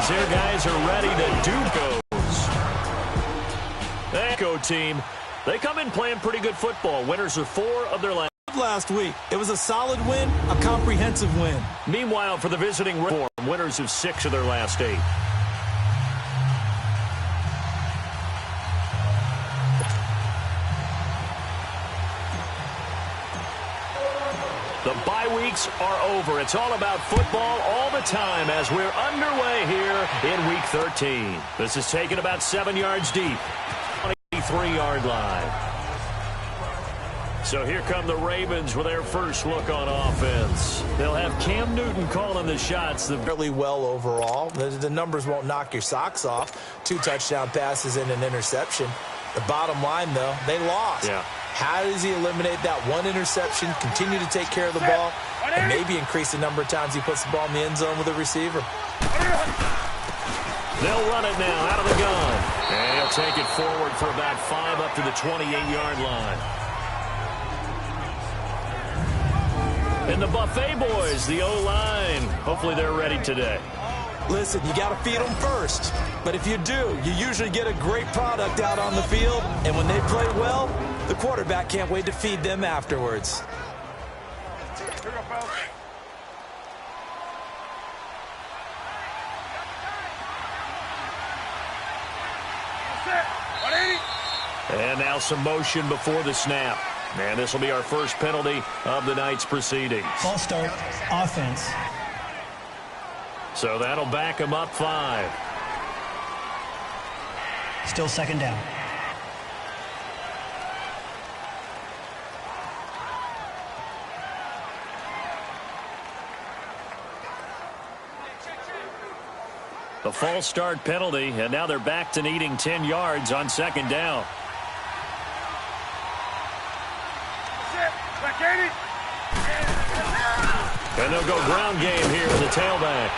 as their guys are ready to do goes. The Echo team, they come in playing pretty good football. Winners are 4 of their last week. It was a solid win, a comprehensive win. Meanwhile, for the visiting Reform, winners of 6 of their last 8. The bye weeks are over. It's all about football all the time as we're underway here in Week 13. This is taken about 7 yards deep. 23-yard line. So here come the Ravens with their first look on offense. They'll have Cam Newton calling the shots. Really well overall. The numbers won't knock your socks off. 2 touchdown passes and an interception. The bottom line, though, they lost. Yeah. How does he eliminate that 1 interception, continue to take care of the ball, and maybe increase the number of times he puts the ball in the end zone with a receiver? They'll run it now out of the gun. And he'll take it forward for about 5 up to the 28-yard line. And the Buffet boys, the O-line, hopefully they're ready today. Listen, you got to feed them first. But if you do, you usually get a great product out on the field. And when they play well, the quarterback can't wait to feed them afterwards. And now some motion before the snap. And this will be our first penalty of the night's proceedings. False start, offense. So that'll back him up 5. Still second down. The false start penalty, and now they're back to needing 10 yards on second down. And they'll go ground game here with the tailback.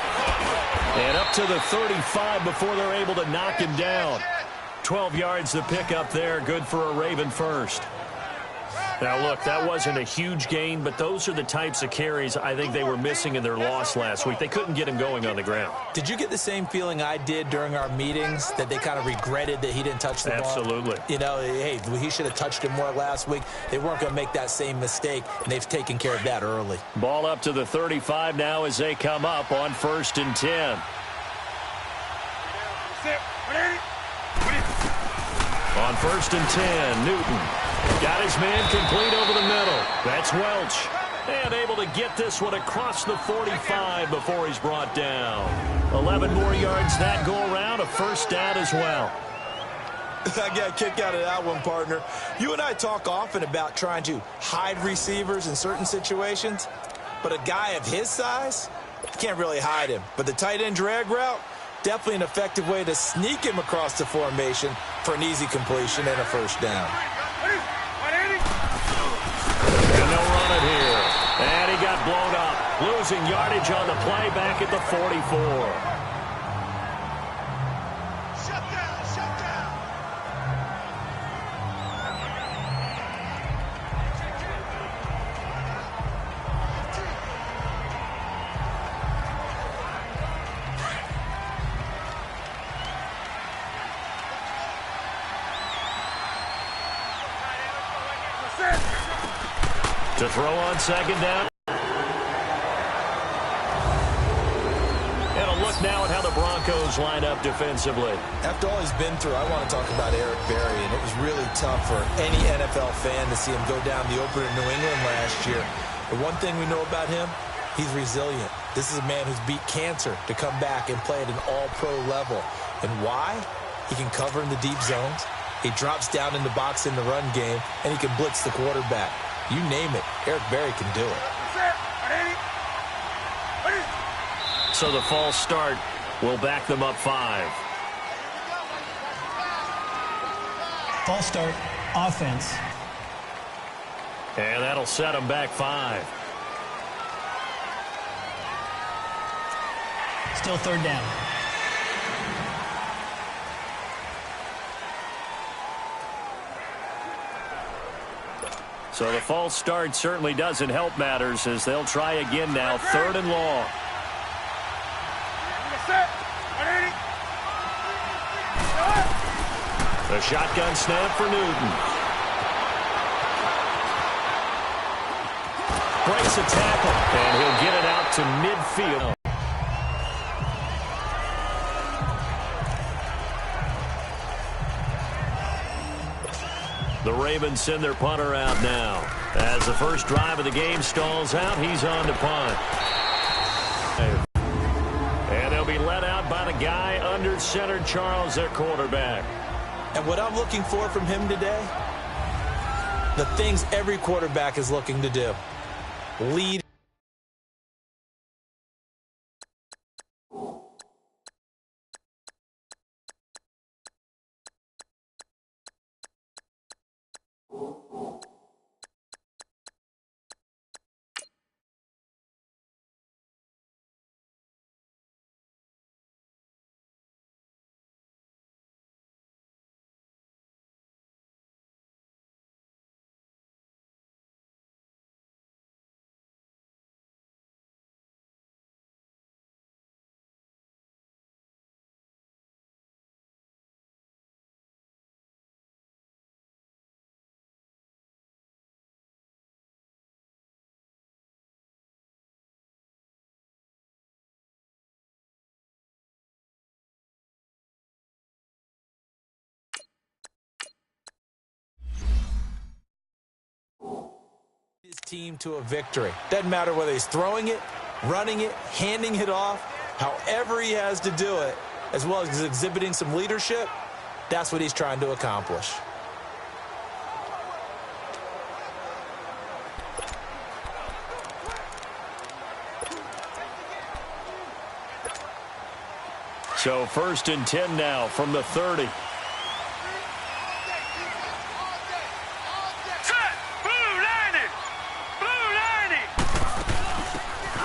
And up to the 35 before they're able to knock him down. 12 yards to pick up there. Good for a Raven first. Now, look, that wasn't a huge gain, but those are the types of carries I think they were missing in their loss last week. They couldn't get him going on the ground. Did you get the same feeling I did during our meetings, that they kind of regretted that he didn't touch the ball? Absolutely. You know, hey, he should have touched it more last week. They weren't going to make that same mistake, and they've taken care of that early. Ball up to the 35 now as they come up on 1st and 10. On 1st and 10, Newton got his man complete over the middle. That's Welch. And able to get this one across the 45 before he's brought down. 11 more yards that go around, a first down as well. I got a kick out of that one, partner. You and I talk often about trying to hide receivers in certain situations, but a guy of his size, you can't really hide him. But the tight end drag route, definitely an effective way to sneak him across the formation for an easy completion and a first down. And they'll run it here. And he got blown up. Losing yardage on the play back at the 44. Shut down, shut down. To throw on second down. And a look now at how the Broncos line up defensively. After all he's been through, I want to talk about Eric Berry, and it was really tough for any NFL fan to see him go down the opener in New England last year. The one thing we know about him, he's resilient. This is a man who's beat cancer to come back and play at an all-pro level. And why? He can cover in the deep zones. He drops down in the box in the run game, and he can blitz the quarterback. You name it, Eric Berry can do it. So the false start will back them up 5. False start, offense. And that'll set them back 5. Still third down. So the false start certainly doesn't help matters as they'll try again now. 3rd and long. A shotgun snap for Newton. Breaks a tackle, and he'll get it out to midfield. The Ravens send their punter out now. As the first drive of the game stalls out, he's on to punt. And they'll be let out by the guy under center, Charles, their quarterback. And what I'm looking for from him today, the things every quarterback is looking to do. Lead. His team to a victory. Doesn't matter whether he's throwing it, running it, handing it off, however he has to do it, as well as exhibiting some leadership, that's what he's trying to accomplish. So 1st and 10 now from the 30.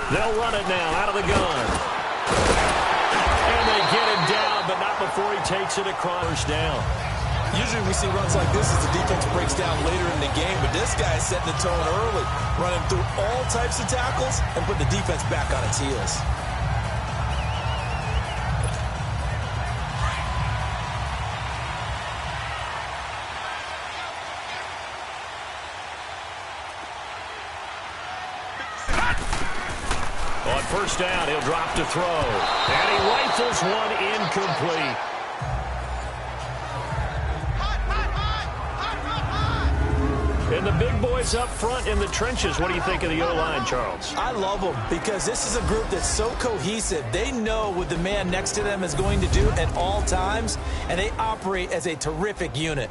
They'll run it now out of the gun. And they get him down, but not before he takes it across down. Usually we see runs like this as the defense breaks down later in the game, but this guy is setting the tone early, running through all types of tackles and putting the defense back on its heels. On 1st down, he'll drop to throw. And he rifles one incomplete. And the big boys up front in the trenches. What do you think of the O-line, Charles? I love them because this is a group that's so cohesive. They know what the man next to them is going to do at all times, and they operate as a terrific unit.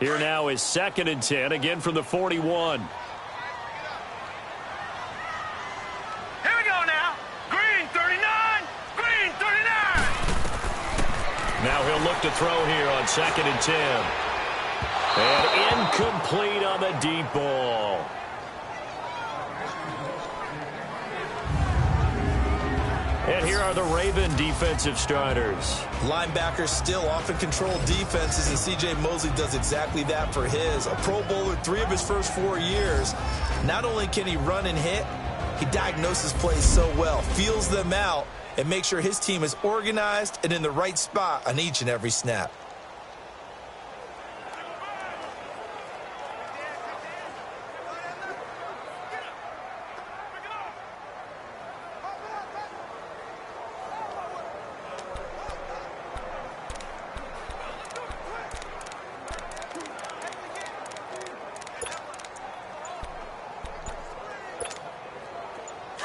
Here now is 2nd and 10, again from the 41. Here we go now. Green 39. Green 39. Now he'll look to throw here on 2nd and 10. And incomplete on the deep ball. And here are the Raven defensive starters. Linebackers still often control defenses, and C.J. Mosley does exactly that for his. A Pro Bowler 3 of his first 4 years. Not only can he run and hit, he diagnoses plays so well, feels them out, and makes sure his team is organized and in the right spot on each and every snap.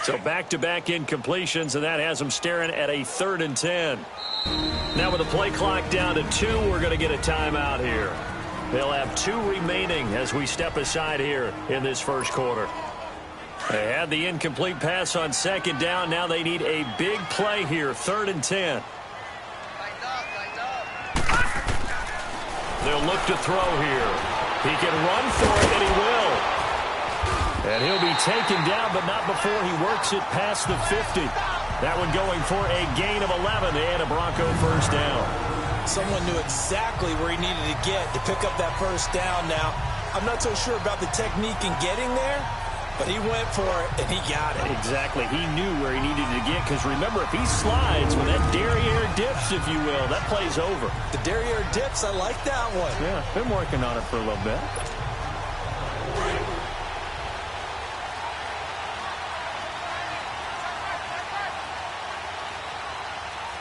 So back-to-back incompletions, and that has them staring at a 3rd and 10. Now with the play clock down to 2, we're going to get a timeout here. They'll have 2 remaining as we step aside here in this first quarter. They had the incomplete pass on 2nd down. Now they need a big play here, 3rd and 10. They'll look to throw here. He can run for it, and he will. And he'll be taken down, but not before he works it past the 50. That one going for a gain of 11 and a Bronco 1st down. Someone knew exactly where he needed to get to pick up that 1st down. Now, I'm not so sure about the technique in getting there, but he went for it, and he got it. Exactly. He knew where he needed to get, because remember, if he slides with that derriere dips, if you will, that play's over. The derriere dips, I like that one. Yeah, been working on it for a little bit.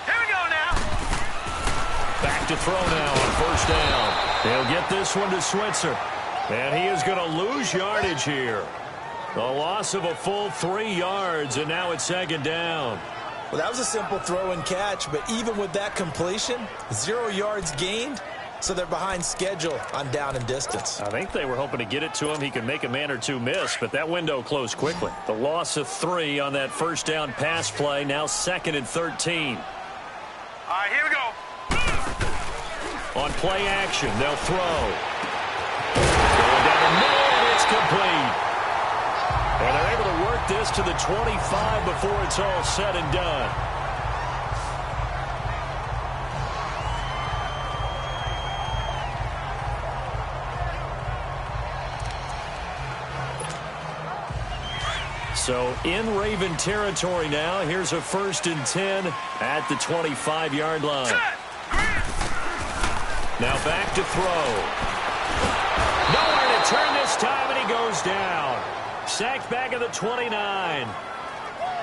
Here we go now. Back to throw now on first down. He'll get this one to Switzer. And he is going to lose yardage here. A loss of a full 3 yards, and now it's second down. Well, that was a simple throw and catch, but even with that completion, 0 yards gained, so they're behind schedule on down and distance. I think they were hoping to get it to him. He could make a man or two miss, but that window closed quickly. The loss of 3 on that first down pass play, now 2nd and 13. All right, here we go. On play action, they'll throw. Going down the middle, and it's complete. And they're able to work this to the 25 before it's all said and done. So in Raven territory now, here's a 1st and 10 at the 25-yard line. Now back to throw. Nowhere to turn this time, and he goes down. Sacked back at the 29.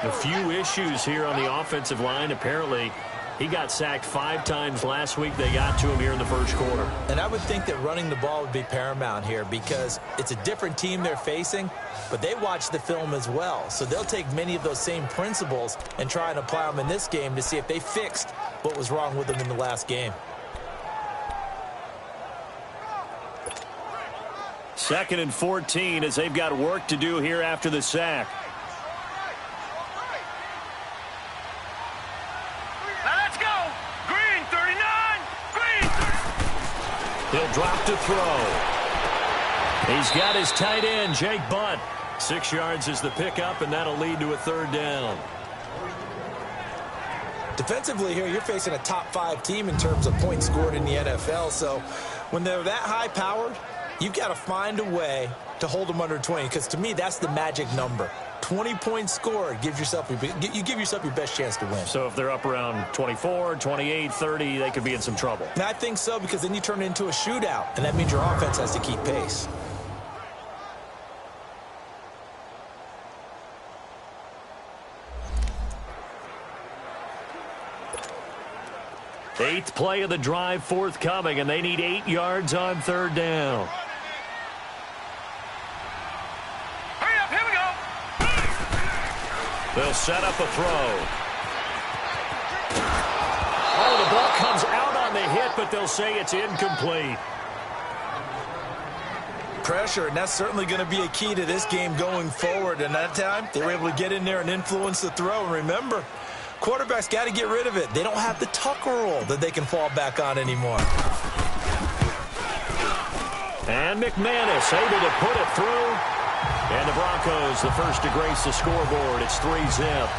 A few issues here on the offensive line. Apparently, he got sacked 5 times last week. They got to him here in the first quarter. And I would think that running the ball would be paramount here because it's a different team they're facing, but they watch the film as well. So they'll take many of those same principles and try and apply them in this game to see if they fixed what was wrong with them in the last game. 2nd and 14 as they've got work to do here after the sack. Now let's go. Green 39. Green 39. He'll drop to throw. He's got his tight end, Jake Butt. 6 yards is the pickup, and that'll lead to a 3rd down. Defensively here, you're facing a top 5 team in terms of points scored in the NFL. So when they're that high-powered, you've got to find a way to hold them under 20, because to me, that's the magic number. 20 points scored, you give yourself your best chance to win. So if they're up around 24, 28, 30, they could be in some trouble. And I think so, because then you turn it into a shootout, and that means your offense has to keep pace. Eighth play of the drive forthcoming, and they need 8 yards on 3rd down. Hurry up, here we go. They'll set up a throw. Oh, the ball comes out on the hit, but they'll say it's incomplete. Pressure, and that's certainly going to be a key to this game going forward. And that time, they were able to get in there and influence the throw. And remember, quarterbacks got to get rid of it. They don't have the tucker roll that they can fall back on anymore. And McManus able to put it through. And the Broncos, the first to grace the scoreboard. It's 3-zip.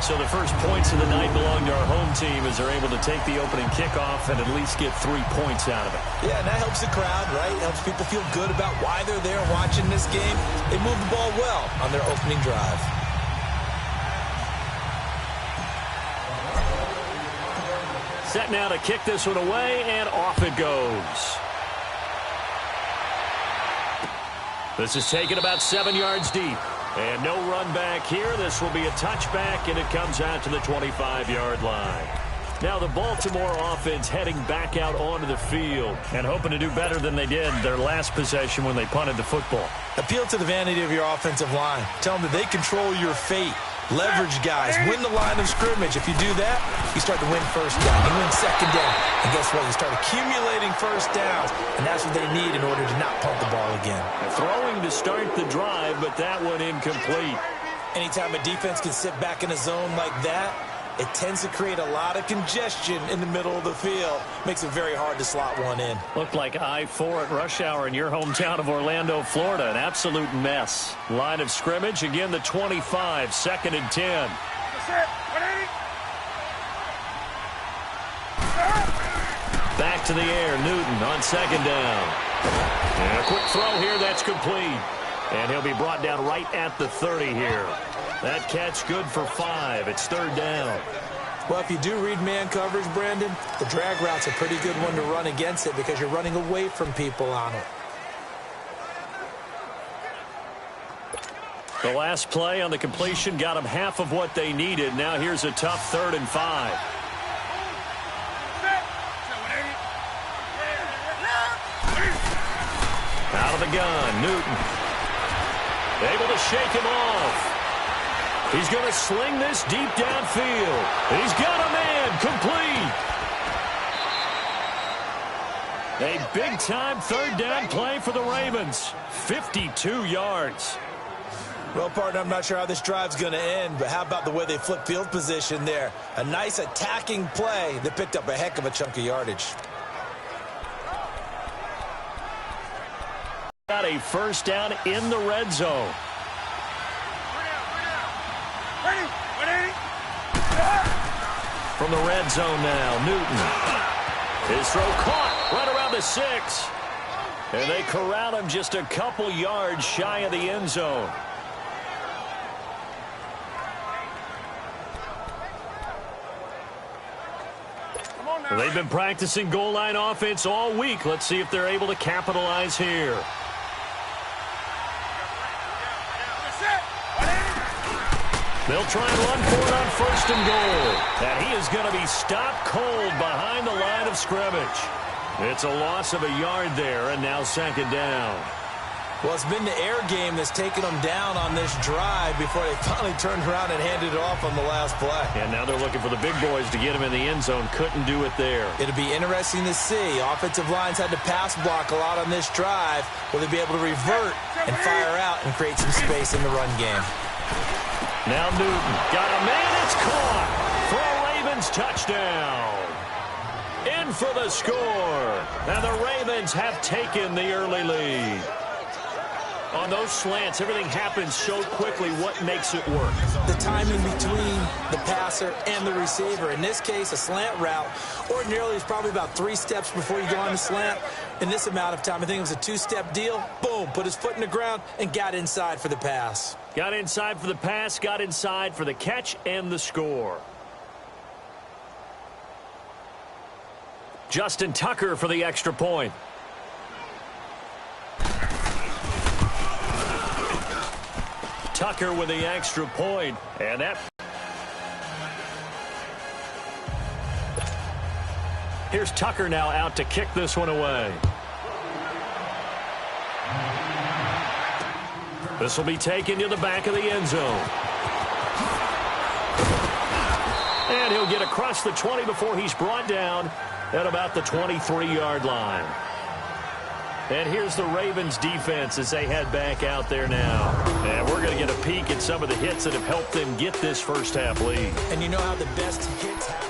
So the first points of the night belong to our home team as they're able to take the opening kickoff and at least get 3 points out of it. Yeah, and that helps the crowd, right? Helps people feel good about why they're there watching this game. They move the ball well on their opening drive. Set now to kick this one away, and off it goes. This is taken about 7 yards deep. And no run back here. This will be a touchback, and it comes out to the 25-yard line. Now the Baltimore offense heading back out onto the field and hoping to do better than they did their last possession when they punted the football. Appeal to the vanity of your offensive line. Tell them that they control your fate. Leverage guys. Win the line of scrimmage. If you do that, you start to win first down. You win second down. And guess what? You start accumulating first downs. And that's what they need in order to not punt the ball again. Throwing to start the drive, but that one incomplete. Anytime a defense can sit back in a zone like that, it tends to create a lot of congestion in the middle of the field. Makes it very hard to slot one in. Looked like I-4 at rush hour in your hometown of Orlando, Florida. An absolute mess. Line of scrimmage, again the 25, 2nd and 10. Back to the air, Newton on 2nd down. And a quick throw here, that's complete. And he'll be brought down right at the 30 here. That catch good for 5. It's 3rd down. Well, if you do read man coverage, Brandon, the drag route's a pretty good one to run against it because you're running away from people on it. The last play on the completion got them half of what they needed. Now here's a tough 3rd and 5. Out of the gun, Newton. Able to shake him off. He's going to sling this deep downfield. He's got a man complete. A big-time 3rd down play for the Ravens. 52 yards. Well, partner, I'm not sure how this drive's going to end, but how about the way they flip field position there? A nice attacking play that picked up a heck of a chunk of yardage. Got a 1st down in the red zone. From the red zone now, Newton. His throw caught right around the 6. And they corral him just a couple yards shy of the end zone. They've been practicing goal line offense all week. Let's see if they're able to capitalize here. They'll try and run for it on 1st and goal. And he is going to be stopped cold behind the line of scrimmage. It's a loss of a yard there, and now 2nd down. Well, it's been the air game that's taken them down on this drive before they finally turned around and handed it off on the last play. And now they're looking for the big boys to get him in the end zone. Couldn't do it there. It'll be interesting to see. Offensive lines had to pass block a lot on this drive. Will they be able to revert and fire out and create some space in the run game? Now Newton got a man. It's caught for a Ravens touchdown. In for the score. And the Ravens have taken the early lead. On those slants, everything happens so quickly. What makes it work? The timing between the passer and the receiver. In this case, a slant route ordinarily is probably about 3 steps before you go on the slant. In this amount of time, I think it was a 2-step deal. Boom, put his foot in the ground and got inside for the pass. Got inside for the pass, got inside for the catch and the score. Justin Tucker for the extra point. Tucker with the extra point, and that. Here's Tucker now out to kick this one away. This will be taken to the back of the end zone. And he'll get across the 20 before he's brought down at about the 23-yard line. And here's the Ravens defense as they head back out there now. And we're going to get a peek at some of the hits that have helped them get this first half lead. And you know how the best hits happen?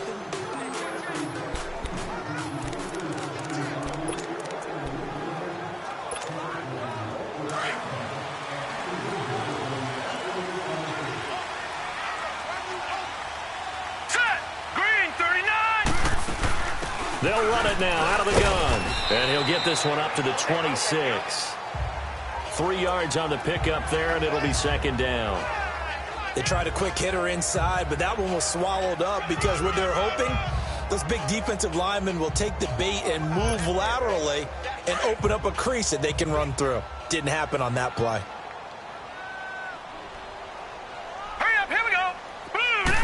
Set! Green, 39! They'll run it now out of the gun. And he'll get this one up to the 26. 3 yards on the pickup there, and it'll be 2nd down. They tried a quick hitter inside, but that one was swallowed up because what they're hoping, those big defensive linemen will take the bait and move laterally and open up a crease that they can run through. Didn't happen on that play. Hurry up, here we go! Boom!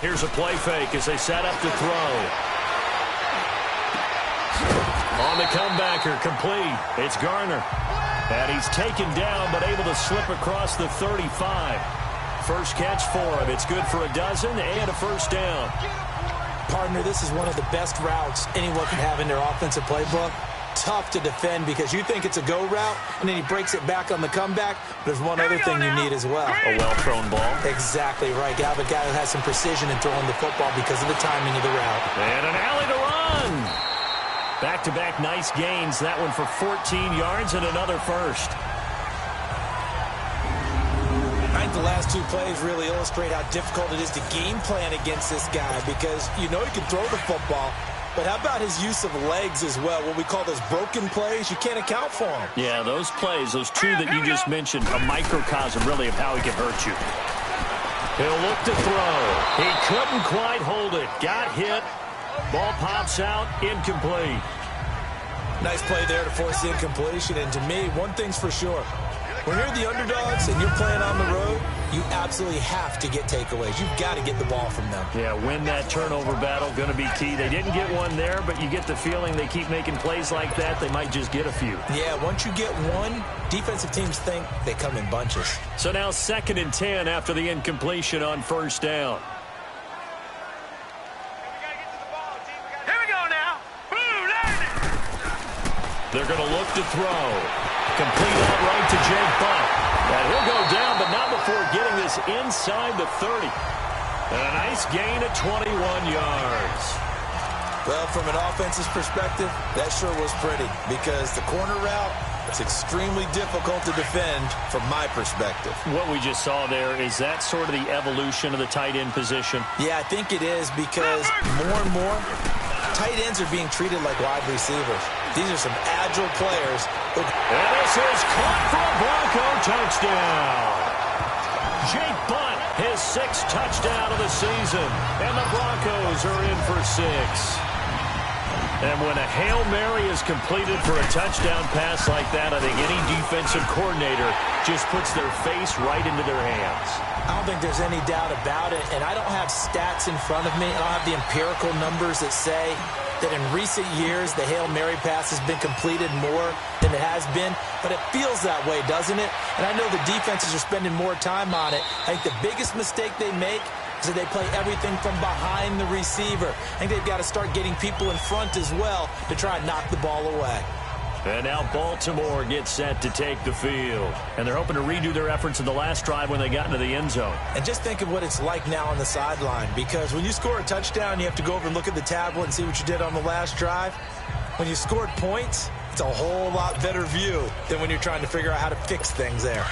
Here's a play fake as they set up to throw. On the comebacker, complete. It's Garner. And he's taken down, but able to slip across the 35. First catch for him. It's good for a dozen and a 1st down. Partner, this is one of the best routes anyone can have in their offensive playbook. Tough to defend because you think it's a go route, and then he breaks it back on the comeback. There's one other thing you need as well. A well-thrown ball. Exactly right. You have a guy who has some precision in throwing the football because of the timing of the route. And an alley to run. Back-to-back nice gains. That one for 14 yards and another 1st. I think the last 2 plays really illustrate how difficult it is to game plan against this guy because you know he can throw the football, But how about his use of legs as well? What we call those broken plays, you can't account for them. Yeah, those plays, those two that you just mentioned, a microcosm really of how he can hurt you. He'll look to throw. He couldn't quite hold it. Got hit. Ball pops out, incomplete. Nice play there to force the incompletion. And to me, one thing's for sure. When you're the underdogs and you're playing on the road, you absolutely have to get takeaways. You've got to get the ball from them. Yeah, win that turnover battle, going to be key. They didn't get one there, but you get the feeling they keep making plays like that, they might just get a few. Yeah, once you get one, defensive teams think they come in bunches. So now 2nd and 10 after the incompletion on 1st down. Here we go now. Boom, land it. They're going to look to throw. Complete out right to Jake Butt. And he'll go down, but not before getting this inside the 30. And a nice gain of 21 yards. Well, from an offense's perspective, that sure was pretty because the corner route, it's extremely difficult to defend from my perspective. What we just saw there, is that sort of the evolution of the tight end position? Yeah, I think it is because more and more, tight ends are being treated like wide receivers. These are some agile players. And this is caught for a Bronco touchdown. Jake Butt, his 6th touchdown of the season. And the Broncos are in for 6. And when a Hail Mary is completed for a touchdown pass like that, I think any defensive coordinator just puts their face right into their hands. I don't think there's any doubt about it, and I don't have stats in front of me. I don't have the empirical numbers that say that in recent years the Hail Mary pass has been completed more than it has been, but it feels that way, doesn't it? And I know the defenses are spending more time on it. I think the biggest mistake they make is that they play everything from behind the receiver. I think they've got to start getting people in front as well to try and knock the ball away. And now Baltimore gets set to take the field. And they're hoping to redo their efforts in the last drive when they got into the end zone. And just think of what it's like now on the sideline, because when you score a touchdown, you have to go over and look at the tablet and see what you did on the last drive. When you scored points, it's a whole lot better view than when you're trying to figure out how to fix things there.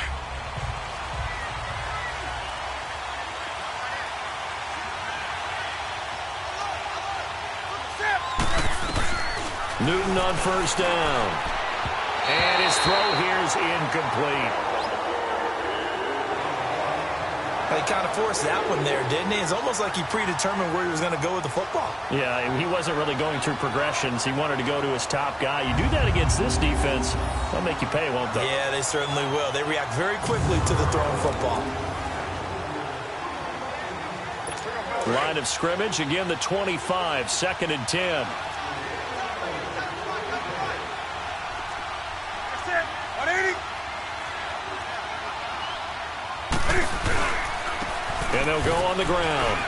Newton on 1st down. And his throw here is incomplete. He kind of forced that one there, didn't he? It's almost like he predetermined where he was going to go with the football. Yeah, he wasn't really going through progressions. He wanted to go to his top guy. You do that against this defense, they'll make you pay, won't they? Yeah, they certainly will. They react very quickly to the thrown football. Line of scrimmage, again the 25, 2nd and 10. And they'll go on the ground.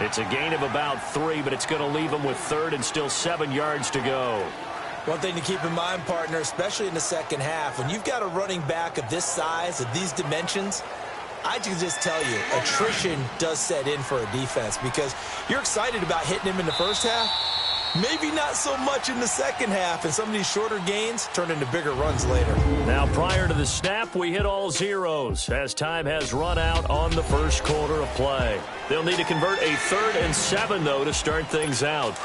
It's a gain of about 3, but it's going to leave them with 3rd and still 7 yards to go. One thing to keep in mind, partner, especially in the second half, when you've got a running back of this size, of these dimensions, I can just tell you, attrition does set in for a defense because you're excited about hitting him in the first half. Maybe not so much in the second half, and some of these shorter gains turn into bigger runs later. Now, prior to the snap, we hit all zeros as time has run out on the first quarter of play. They'll need to convert a 3rd and 7, though, to start things out.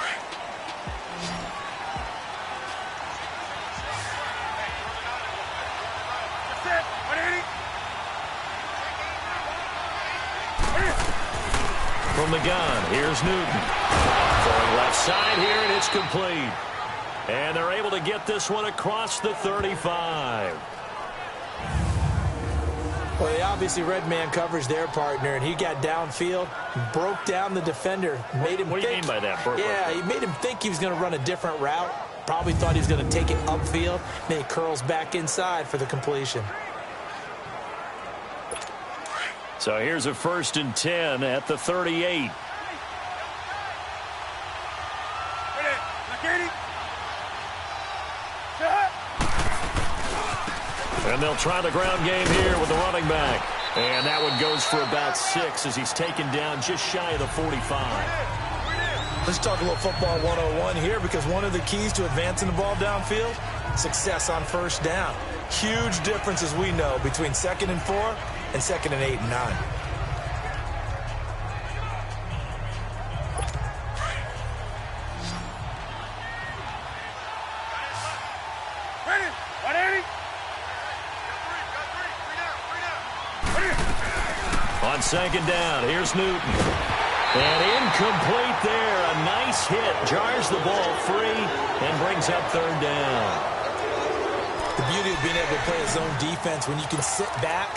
From the gun, here's Newton. Throwing left side here, and it's complete. And they're able to get this one across the 35. Well, they obviously red man coverage their partner, and he got downfield, broke down the defender, made him What do you mean by that? Yeah, he made him think he was going to run a different route. Probably thought he was going to take it upfield, and then he curls back inside for the completion. So here's a 1st and 10 at the 38. And they'll try the ground game here with the running back. And that one goes for about 6 as he's taken down just shy of the 45. Let's talk a little football 101 here, because one of the keys to advancing the ball downfield, success on 1st down. Huge difference, as we know, between 2nd and 4 and 2nd and 8 and 9. On second down, here's Newton. And incomplete there. A nice hit. Jars the ball free and brings up third down. The beauty of being able to play a zone defense when you can sit back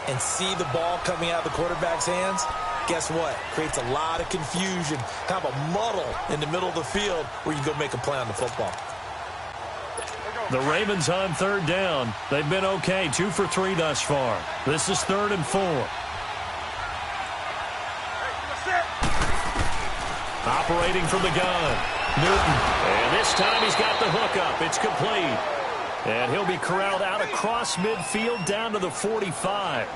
and see the ball coming out of the quarterback's hands, guess what? Creates a lot of confusion, kind of a muddle in the middle of the field where you can go make a play on the football. The Ravens on third down. They've been okay, 2 for 3 thus far. This is 3rd and 4. Operating from the gun, Newton. And this time he's got the hook up. It's complete. And he'll be corralled out across midfield down to the 45.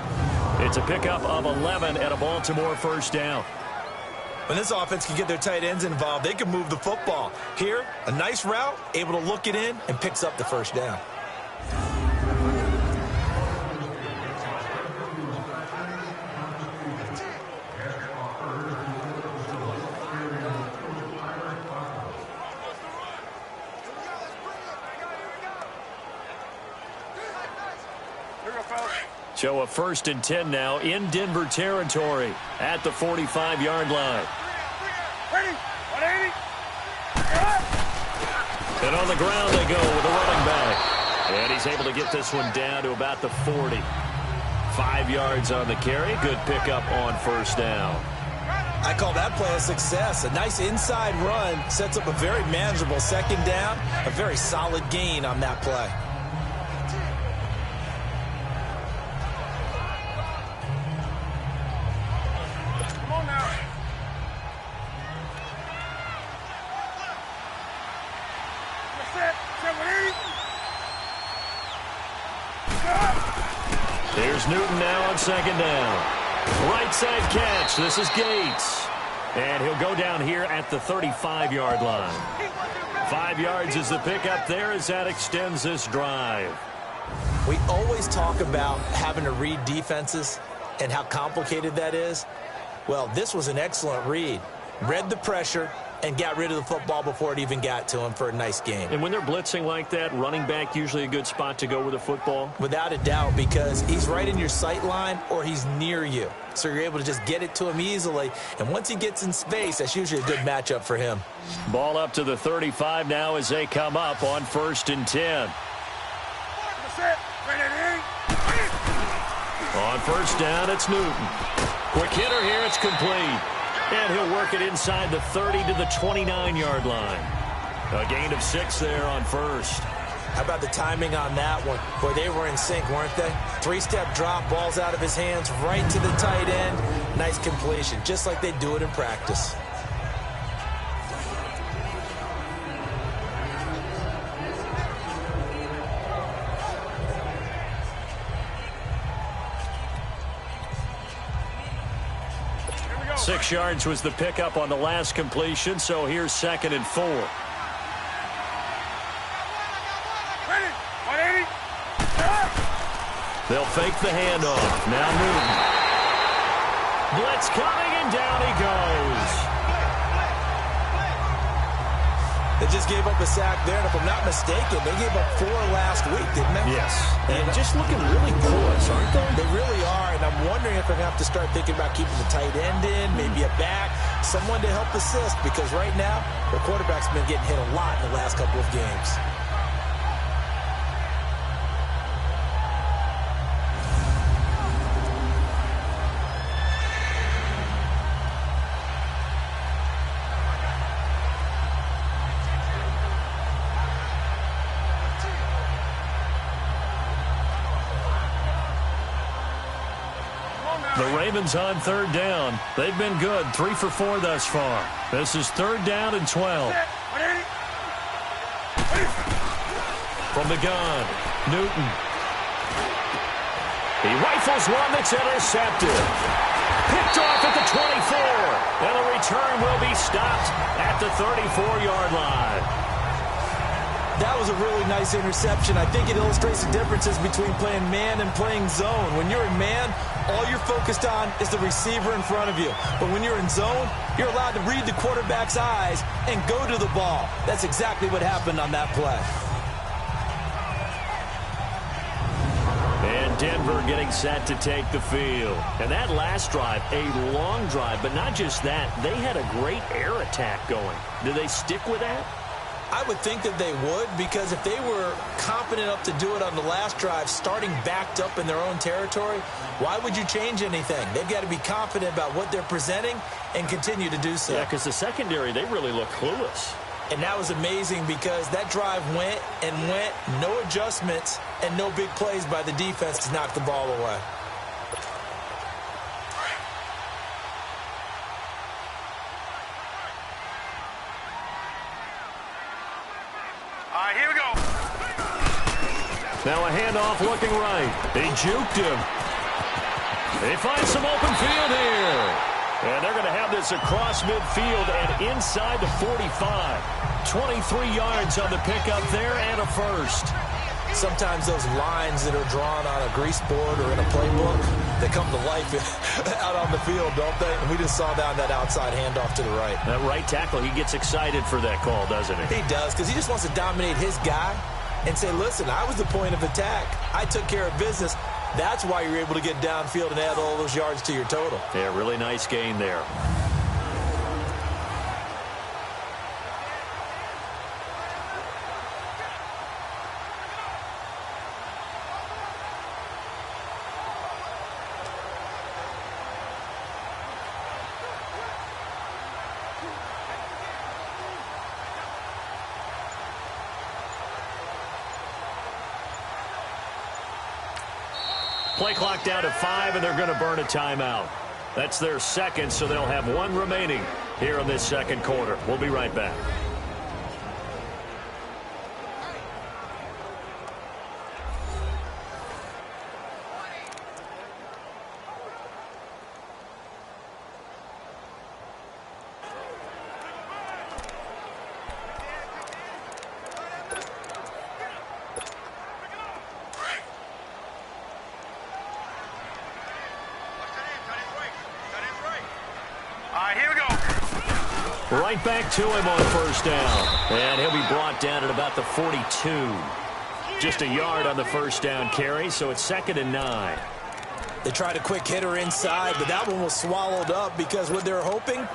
It's a pickup of 11 at a Baltimore first down. When this offense can get their tight ends involved, they can move the football. Here, a nice route, able to look it in, and picks up the first down. So a 1st and 10 now in Denver territory at the 45-yard line. Ready? 180. And on the ground they go with a running back. And he's able to get this one down to about the 40. 5 yards on the carry. Good pickup on first down. I call that play a success. A nice inside run sets up a very manageable second down. A very solid gain on that play. Here's Newton now on second down. Right side catch. This is Gates. And he'll go down here at the 35-yard line. 5 yards is the pickup there as that extends this drive. We always talk about having to read defenses and how complicated that is. Well, this was an excellent read. Read the pressure and got rid of the football before it even got to him for a nice game. And when they're blitzing like that, running back usually a good spot to go with the football? Without a doubt, because he's right in your sight line or he's near you. So you're able to just get it to him easily. And once he gets in space, that's usually a good matchup for him. Ball up to the 35 now as they come up on 1st and 10. On first down, it's Newton. Quick hitter here, it's complete. And he'll work it inside the 30 to the 29-yard line. A gain of 6 there on first. How about the timing on that one? Boy, they were in sync, weren't they? 3-step drop, ball's out of his hands, right to the tight end. Nice completion, just like they do it in practice. Six yards was the pickup on the last completion, so here's 2nd and 4. They'll fake the handoff. Now Newton. Blitz coming, and down he goes. They just gave up a sack there, and if I'm not mistaken, they gave up 4 last week, didn't they? Yes. And just looking really porous, aren't they? They really are, and I'm wondering if they're going to have to start thinking about keeping the tight end in, maybe a back, someone to help assist, because right now, their quarterback's been getting hit a lot in the last couple of games. The Ravens on third down. They've been good, 3 for 4 thus far. This is 3rd down and 12. From the gun, Newton. He rifles one that's intercepted. Picked off at the 24. And the return will be stopped at the 34-yard line. That was a really nice interception. I think it illustrates the differences between playing man and playing zone. When you're in man, all you're focused on is the receiver in front of you. But when you're in zone, you're allowed to read the quarterback's eyes and go to the ball. That's exactly what happened on that play. And Denver getting set to take the field. And that last drive, a long drive, but not just that. They had a great air attack going. Do they stick with that? I would think that they would, because if they were confident enough to do it on the last drive, starting backed up in their own territory, why would you change anything? They've got to be confident about what they're presenting and continue to do so. Yeah, because the secondary, they really look clueless. And that was amazing because that drive went and went, no adjustments and no big plays by the defense to knock the ball away. All right, here we go. Now a handoff looking right. They juked him. They find some open field here. And they're going to have this across midfield and inside the 45. 23 yards on the pickup there and a first. Sometimes those lines that are drawn on a grease board or in a playbook, they come to life out on the field, don't they? And we just saw down that outside handoff to the right. That right tackle, he gets excited for that call, doesn't he? He does, because he just wants to dominate his guy and say, listen, I was the point of attack. I took care of business. That's why you're able to get downfield and add all those yards to your total. Yeah, really nice gain there. Play clock down to 5, and they're going to burn a timeout. That's their second, so they'll have one remaining here in this second quarter. We'll be right back. Right back to him on first down. And he'll be brought down at about the 42. Just a yard on the first down carry, so it's 2nd and 9. They tried a quick hitter inside, but that one was swallowed up because what they're hoping,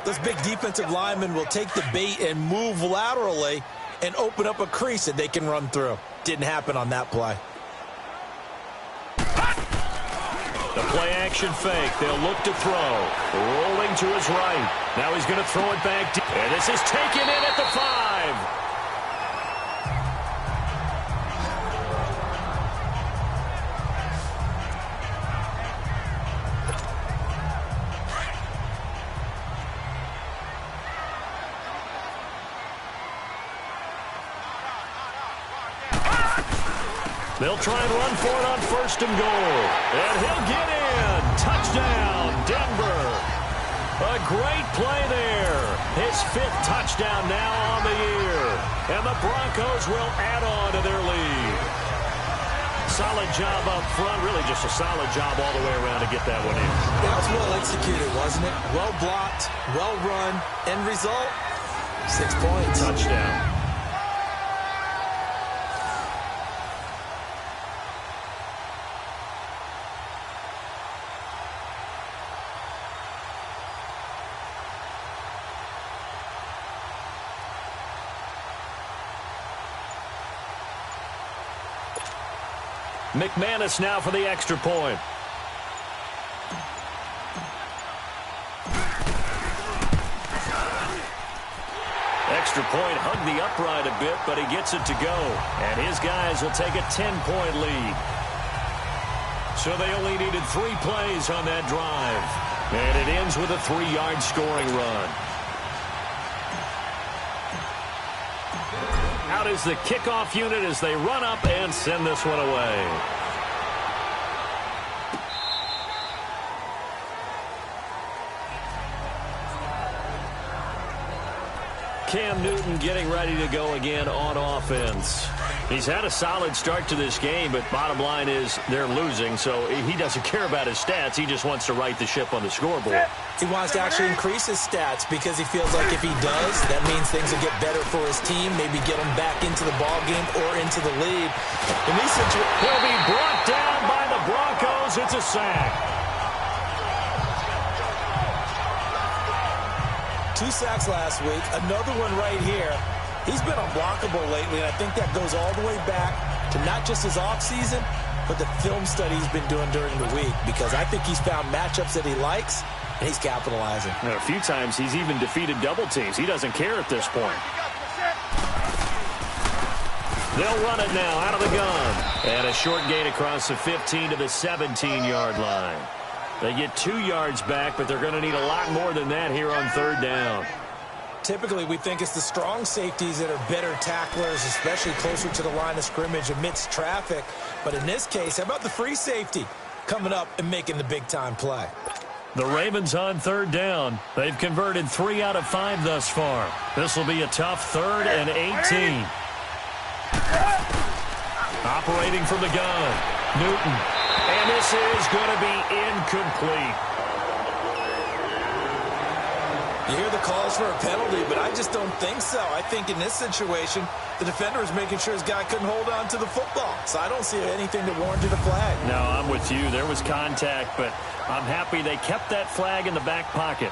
those big defensive linemen will take the bait and move laterally and open up a crease that they can run through. Didn't happen on that play. The play-action fake. They'll look to throw. Rolling to his right. Now he's going to throw it back deep. And this is taken in at the 5. They'll try and run for it on 1st and goal. And he'll get in. Touchdown, Denver. A great play there. His 5th touchdown now on the year. And the Broncos will add on to their lead. Solid job up front. Really just a solid job all the way around to get that one in. That was well executed, wasn't it? Well blocked, well run. End result, 6 points. Touchdown. McManus now for the extra point. Extra point hugged the upright a bit, but he gets it to go. And his guys will take a 10-point lead. So they only needed 3 plays on that drive. And it ends with a 3-yard scoring run. Out is the kickoff unit as they run up and send this one away. Cam Newton getting ready to go again on offense. He's had a solid start to this game, but bottom line is they're losing, so he doesn't care about his stats. He just wants to right the ship on the scoreboard. He wants to actually increase his stats because he feels like if he does, that means things will get better for his team, maybe get him back into the ball game or into the lead. In these situations, he'll be brought down by the throws. It's a sack. 2 sacks last week. Another one right here. He's been unblockable lately, and I think that goes all the way back to not just his offseason, but the film study he's been doing during the week, because I think he's found matchups that he likes, and he's capitalizing. And a few times he's even defeated double teams. He doesn't care at this point. They'll run it now out of the gun. And a short gain across the 15 to the 17-yard line. They get 2 yards back, but they're going to need a lot more than that here on 3rd down. Typically, we think it's the strong safeties that are better tacklers, especially closer to the line of scrimmage amidst traffic. But in this case, how about the free safety coming up and making the big-time play? The Ravens on 3rd down. They've converted 3 out of 5 thus far. This will be a tough 3rd and 18. Operating from the gun, Newton. And this is going to be incomplete. You hear the calls for a penalty, but I just don't think so. I think in this situation, the defender is making sure his guy couldn't hold on to the football. So I don't see anything that warranted a flag. No, I'm with you. There was contact, but I'm happy they kept that flag in the back pocket.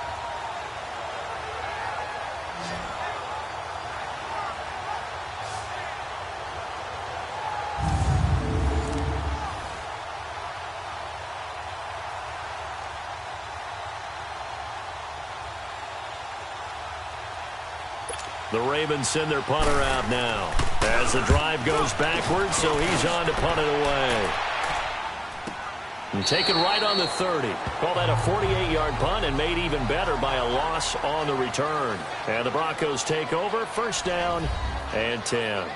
The Ravens send their punter out now as the drive goes backwards, so he's on to punt it away. And taken right on the 30. Call that a 48-yard punt and made even better by a loss on the return. And the Broncos take over, 1st down and 10.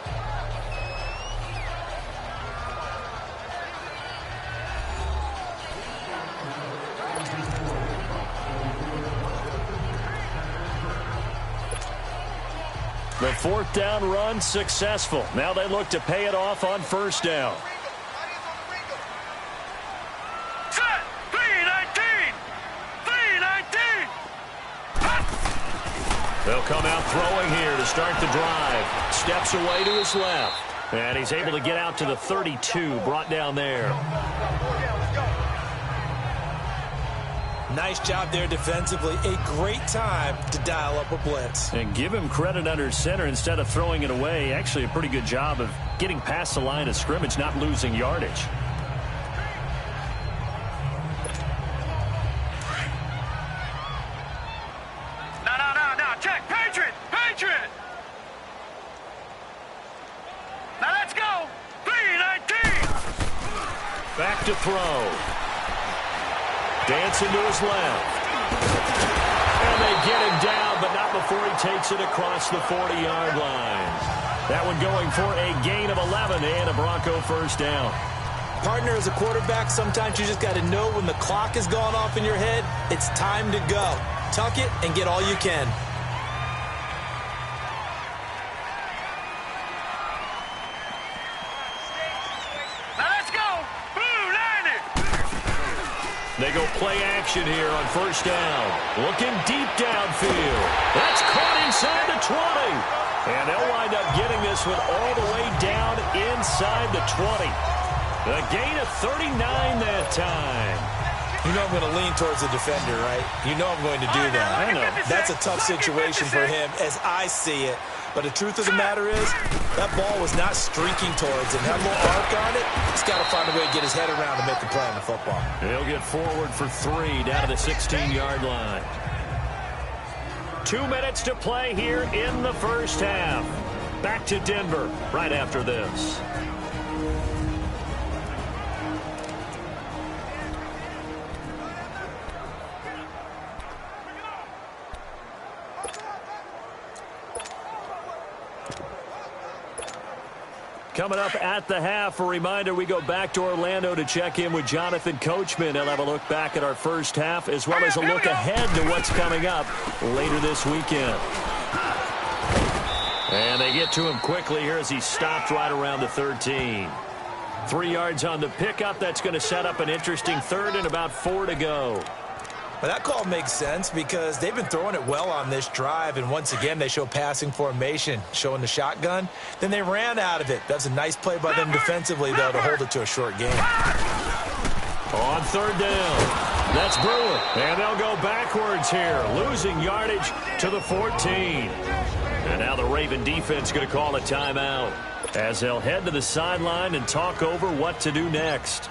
The 4th down run successful. Now they look to pay it off on 1st down. Set. 3-19. 3-19. They'll come out throwing here to start the drive. Steps away to his left. And he's able to get out to the 32, brought down there. Nice job there defensively. A great time to dial up a blitz. And give him credit under center instead of throwing it away. Actually, a pretty good job of getting past the line of scrimmage, not losing yardage. No. Check. Patriot. Now let's go. 3-19. Back to throw. Dancing to his left. And they get him down, but not before he takes it across the 40-yard line. That one going for a gain of 11 and a Bronco 1st down. Partner, as a quarterback, sometimes you just got to know when the clock has gone off in your head, it's time to go. Tuck it and get all you can. They go play action here on 1st down. Looking deep downfield. That's caught inside the 20. And they'll wind up getting this one all the way down inside the 20. A gain of 39 that time. You know I'm going to lean towards the defender, right? You know I'm going to do that. I know. That's a tough situation for him as I see it. But the truth of the matter is, that ball was not streaking towards him. Had a little arc on it. He's got to find a way to get his head around to make a play on the football. He'll get forward for 3 down to the 16-yard line. 2 minutes to play here in the 1st half. Back to Denver right after this. Coming up at the half, a reminder, we go back to Orlando to check in with Jonathan Coachman. He'll have a look back at our 1st half as well as a look ahead to what's coming up later this weekend. And they get to him quickly here as he stopped right around the 13. 3 yards on the pickup. That's going to set up an interesting 3rd and about 4 to go. Well, that call makes sense because they've been throwing it well on this drive, and once again they show passing formation, showing the shotgun. Then they ran out of it. That's a nice play by them defensively, though, to hold it to a short game. On third down. That's Brewer. And they'll go backwards here, losing yardage to the 14. And now the Raven defense going to call a timeout as they'll head to the sideline and talk over what to do next.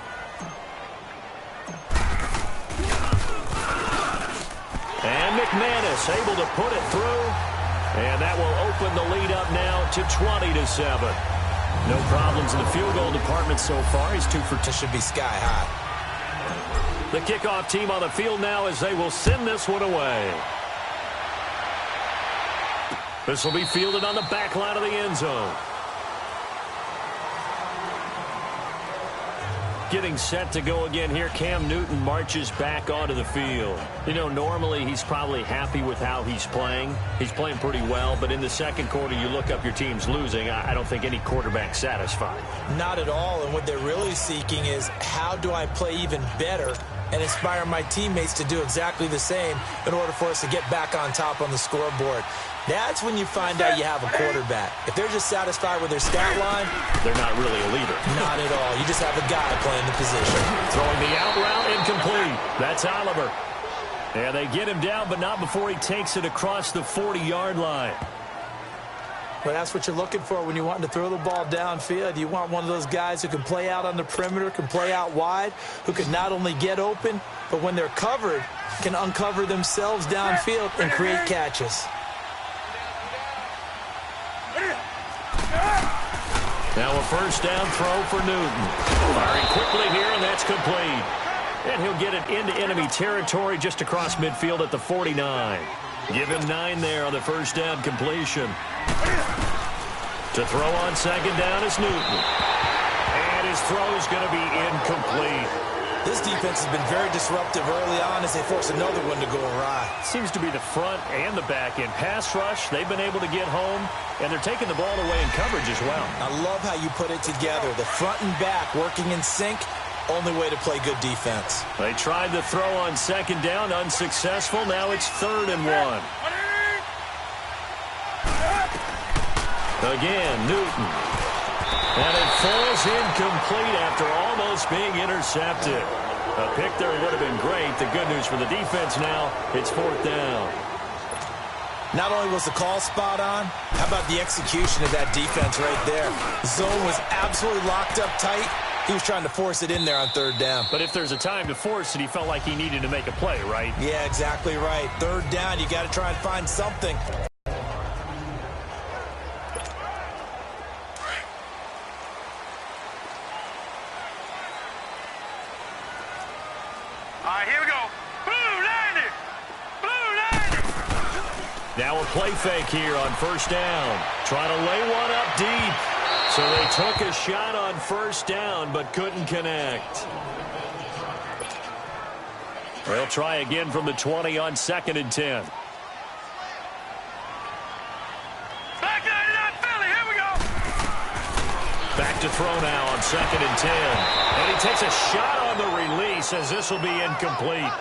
And McManus able to put it through. And that will open the lead up now to 20-7. No problems in the field goal department so far. He's 2 for 2. Should be sky high. The kickoff team on the field now as they will send this one away. This will be fielded on the back line of the end zone. Getting set to go again here. Cam Newton marches back onto the field. You know, normally he's probably happy with how he's playing. He's playing pretty well, but in the second quarter, you look up your team's losing. I don't think any quarterback's satisfied. Not at all, and what they're really seeking is how do I play even better and inspire my teammates to do exactly the same in order for us to get back on top on the scoreboard. That's when you find out you have a quarterback. If they're just satisfied with their stat line, they're not really a leader. Not at all. You just have a guy playing the position. Throwing the out route, incomplete. That's Oliver. And they get him down, but not before he takes it across the 40-yard line. Well, that's what you're looking for when you want to throw the ball downfield. You want one of those guys who can play out on the perimeter, can play out wide, who can not only get open, but when they're covered, can uncover themselves downfield and create catches. Now a first down throw for Newton. Firing quickly here, and that's complete. And he'll get it into enemy territory just across midfield at the 49. Give him 9 there on the first down completion. To throw on second down is Newton. And his throw is going to be incomplete. This defense has been very disruptive early on as they force another one to go awry. Seems to be the front and the back end. Pass rush, they've been able to get home, and they're taking the ball away in coverage as well. I love how you put it together. The front and back working in sync, only way to play good defense. They tried the throw on second down, unsuccessful. Now it's 3rd and 1. Again, Newton. And it falls incomplete after almost being intercepted. A pick there would have been great. The good news for the defense now, it's 4th down. Not only was the call spot on, how about the execution of that defense right there? The zone was absolutely locked up tight. He was trying to force it in there on 3rd down. But if there's a time to force it, he felt like he needed to make a play, right? Yeah, exactly right. 3rd down, you got to try and find something. All right, here we go. Blue 90. Blue 90. Now a play fake here on first down. Trying to lay one up deep. So they took a shot on first down, but couldn't connect. They'll try again from the 20 on 2nd and 10. Back 99 Philly, here we go. Back to throw now on 2nd and 10. And he takes a shot on the release as this will be incomplete.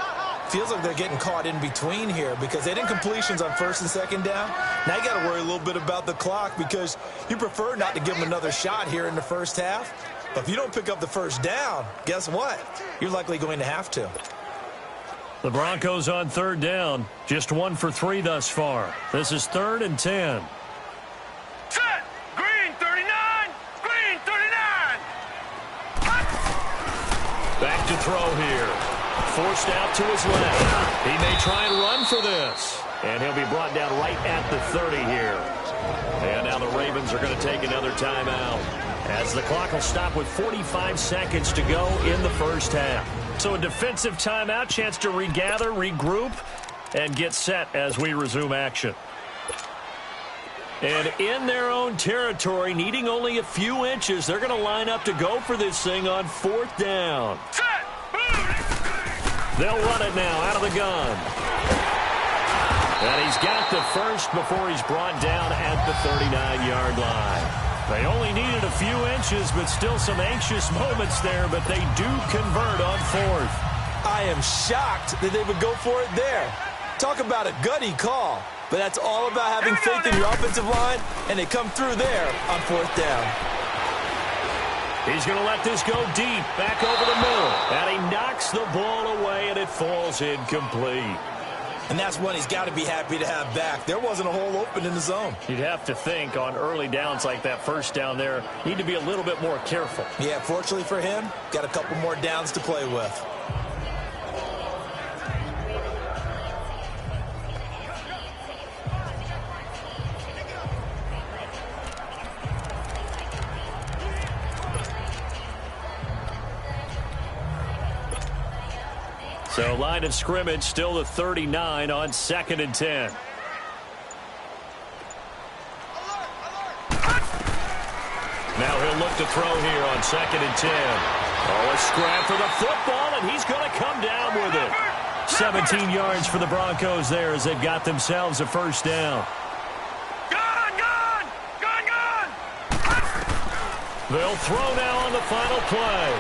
Feels like they're getting caught in between here because they had incompletions on 1st and 2nd down. Now you got to worry a little bit about the clock because you prefer not to give them another shot here in the first half. But if you don't pick up the first down, guess what? You're likely going to have to. The Broncos on 3rd down. Just 1 for 3 thus far. This is 3rd and 10. Set. Green 39. Green 39. Back to throw here. Forced out to his left. He may try and run for this. And he'll be brought down right at the 30 here. And now the Ravens are going to take another timeout as the clock will stop with 45 seconds to go in the first half. So a defensive timeout, chance to regather, regroup, and get set as we resume action. And in their own territory, needing only a few inches, they're going to line up to go for this thing on 4th down. Set. They'll run it now out of the gun. And he's got the first before he's brought down at the 39-yard line. They only needed a few inches, but still some anxious moments there, but they do convert on 4th. I am shocked that they would go for it there. Talk about a gutty call, but that's all about having faith in your offensive line, and they come through there on 4th down. He's going to let this go deep, back over the middle. And he knocks the ball away, and it falls incomplete. And that's one he's got to be happy to have back. There wasn't a hole open in the zone. You'd have to think on early downs like that first down there, need to be a little bit more careful. Yeah, fortunately for him, got a couple more downs to play with. So line of scrimmage still the 39 on 2nd and 10. Now he'll look to throw here on 2nd and 10. Oh, a scrap for the football, and he's going to come down with it. 17 yards for the Broncos there as they've got themselves a first down. Gone! They'll throw now on the final play.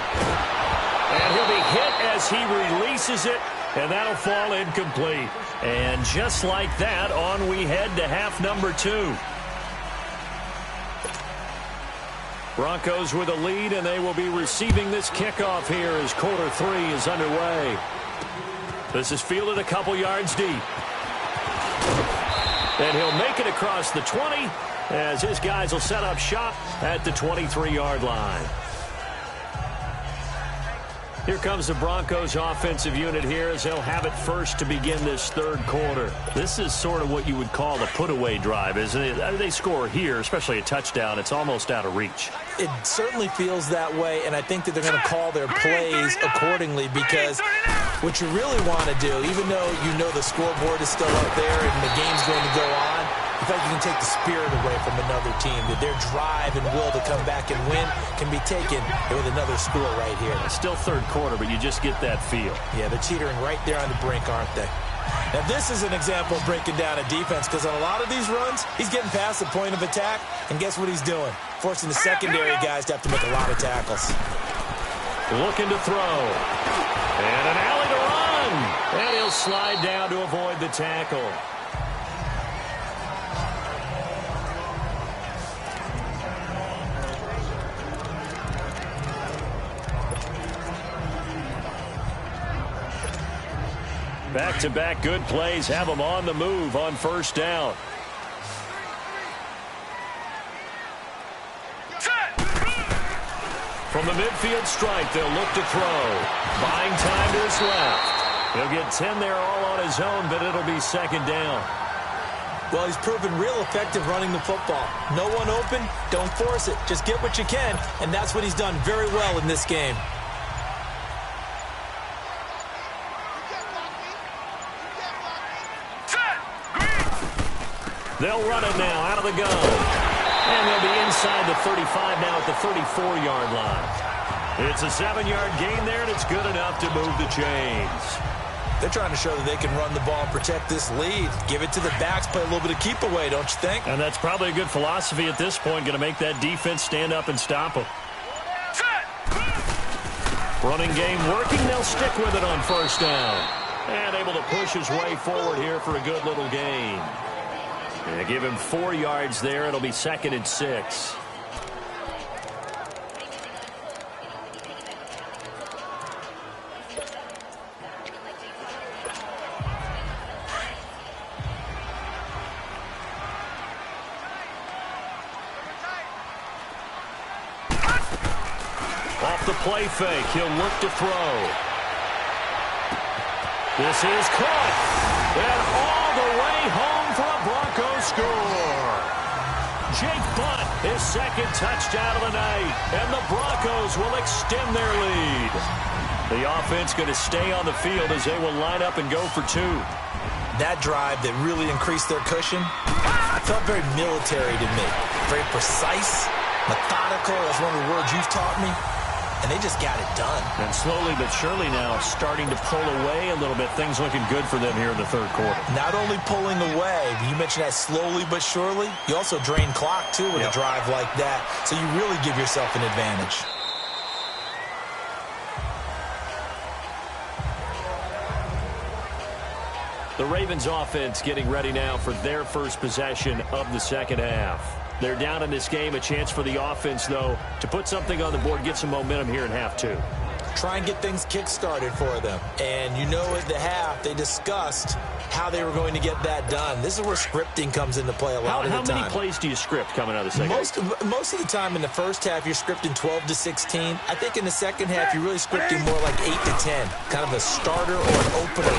And he'll be hit as he releases it, and that'll fall incomplete. And just like that, on we head to half number 2. Broncos with a lead, and they will be receiving this kickoff here as quarter 3 is underway. This is fielded a couple yards deep. And he'll make it across the 20 as his guys will set up shop at the 23-yard line. Here comes the Broncos offensive unit here as they'll have it first to begin this third quarter. This is sort of what you would call a put-away drive, isn't it? They score here, especially a touchdown. It's almost out of reach. It certainly feels that way, and I think that they're going to call their plays accordingly because what you really want to do, even though you know the scoreboard is still up there and the game's going to go on, in fact, you can take the spirit away from another team. That their drive and will to come back and win can be taken with another score right here. It's still third quarter, but you just get that feel. Yeah, they're teetering right there on the brink, aren't they? Now, this is an example of breaking down a defense because on a lot of these runs, he's getting past the point of attack, and guess what he's doing? Forcing the secondary guys to have to make a lot of tackles. Looking to throw. And an alley to run. And he'll slide down to avoid the tackle. Back-to-back good plays have them on the move on first down. From the midfield stripe, they'll look to throw. Buying time to his left. He'll get 10 there all on his own, but it'll be second down. Well, he's proven real effective running the football. No one open, don't force it. Just get what you can, and that's what he's done very well in this game. They'll run it now out of the gun. And they'll be inside the 35 now at the 34-yard line. It's a 7-yard gain there, and it's good enough to move the chains. They're trying to show that they can run the ball and protect this lead. Give it to the backs, play a little bit of keep away, don't you think? And that's probably a good philosophy at this point, going to make that defense stand up and stop them. Running game working, they'll stick with it on first down. And able to push his way forward here for a good little gain. And give him 4 yards there. It'll be 2nd and 6. Off the play fake, he'll look to throw. This is caught. And all the way home for a Broncos score. Jake Butt, his second touchdown of the night. And the Broncos will extend their lead. The offense going to stay on the field as they will line up and go for 2. That drive that really increased their cushion, it felt very military to me. Very precise, methodical. That's one of the words you've taught me. And they just got it done. And slowly but surely now starting to pull away a little bit. Things looking good for them here in the third quarter. Not only pulling away, but you mentioned that slowly but surely. You also drain clock, too, with a drive like that. So you really give yourself an advantage. The Ravens offense getting ready now for their first possession of the second half. They're down in this game. A chance for the offense, though, to put something on the board, get some momentum here in half two. Try and get things kick-started for them. And you know at the half, they discussed how they were going to get that done. This is where scripting comes into play a lot of the time. How many plays do you script coming out of the second? Most of the time in the first half, you're scripting 12 to 16. I think in the second half, you're really scripting more like 8 to 10. Kind of a starter or an opener,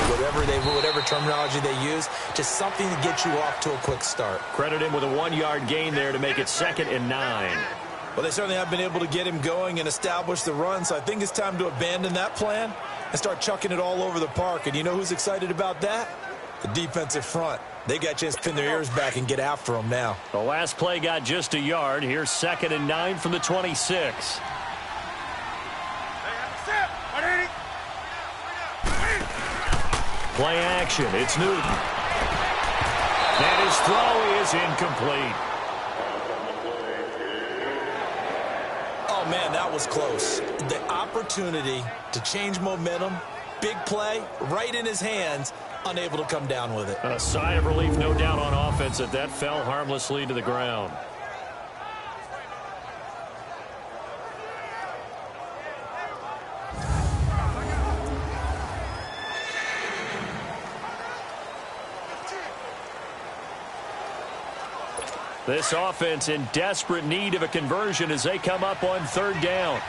whatever terminology they use. Just something to get you off to a quick start. Credit him with a 1-yard gain there to make it 2nd and 9. Well, they certainly have been able to get him going and establish the run, so I think it's time to abandon that plan and start chucking it all over the park. And you know who's excited about that? The defensive front. They got a chance to pin their ears back and get after them now. The last play got just a yard. Here's 2nd and 9 from the 26. Play action. It's Newton. And his throw is incomplete. Oh, man, that was close. The opportunity to change momentum, big play, right in his hands, unable to come down with it. A sigh of relief, no doubt, on offense that fell harmlessly to the ground. This offense in desperate need of a conversion as they come up on 3rd down.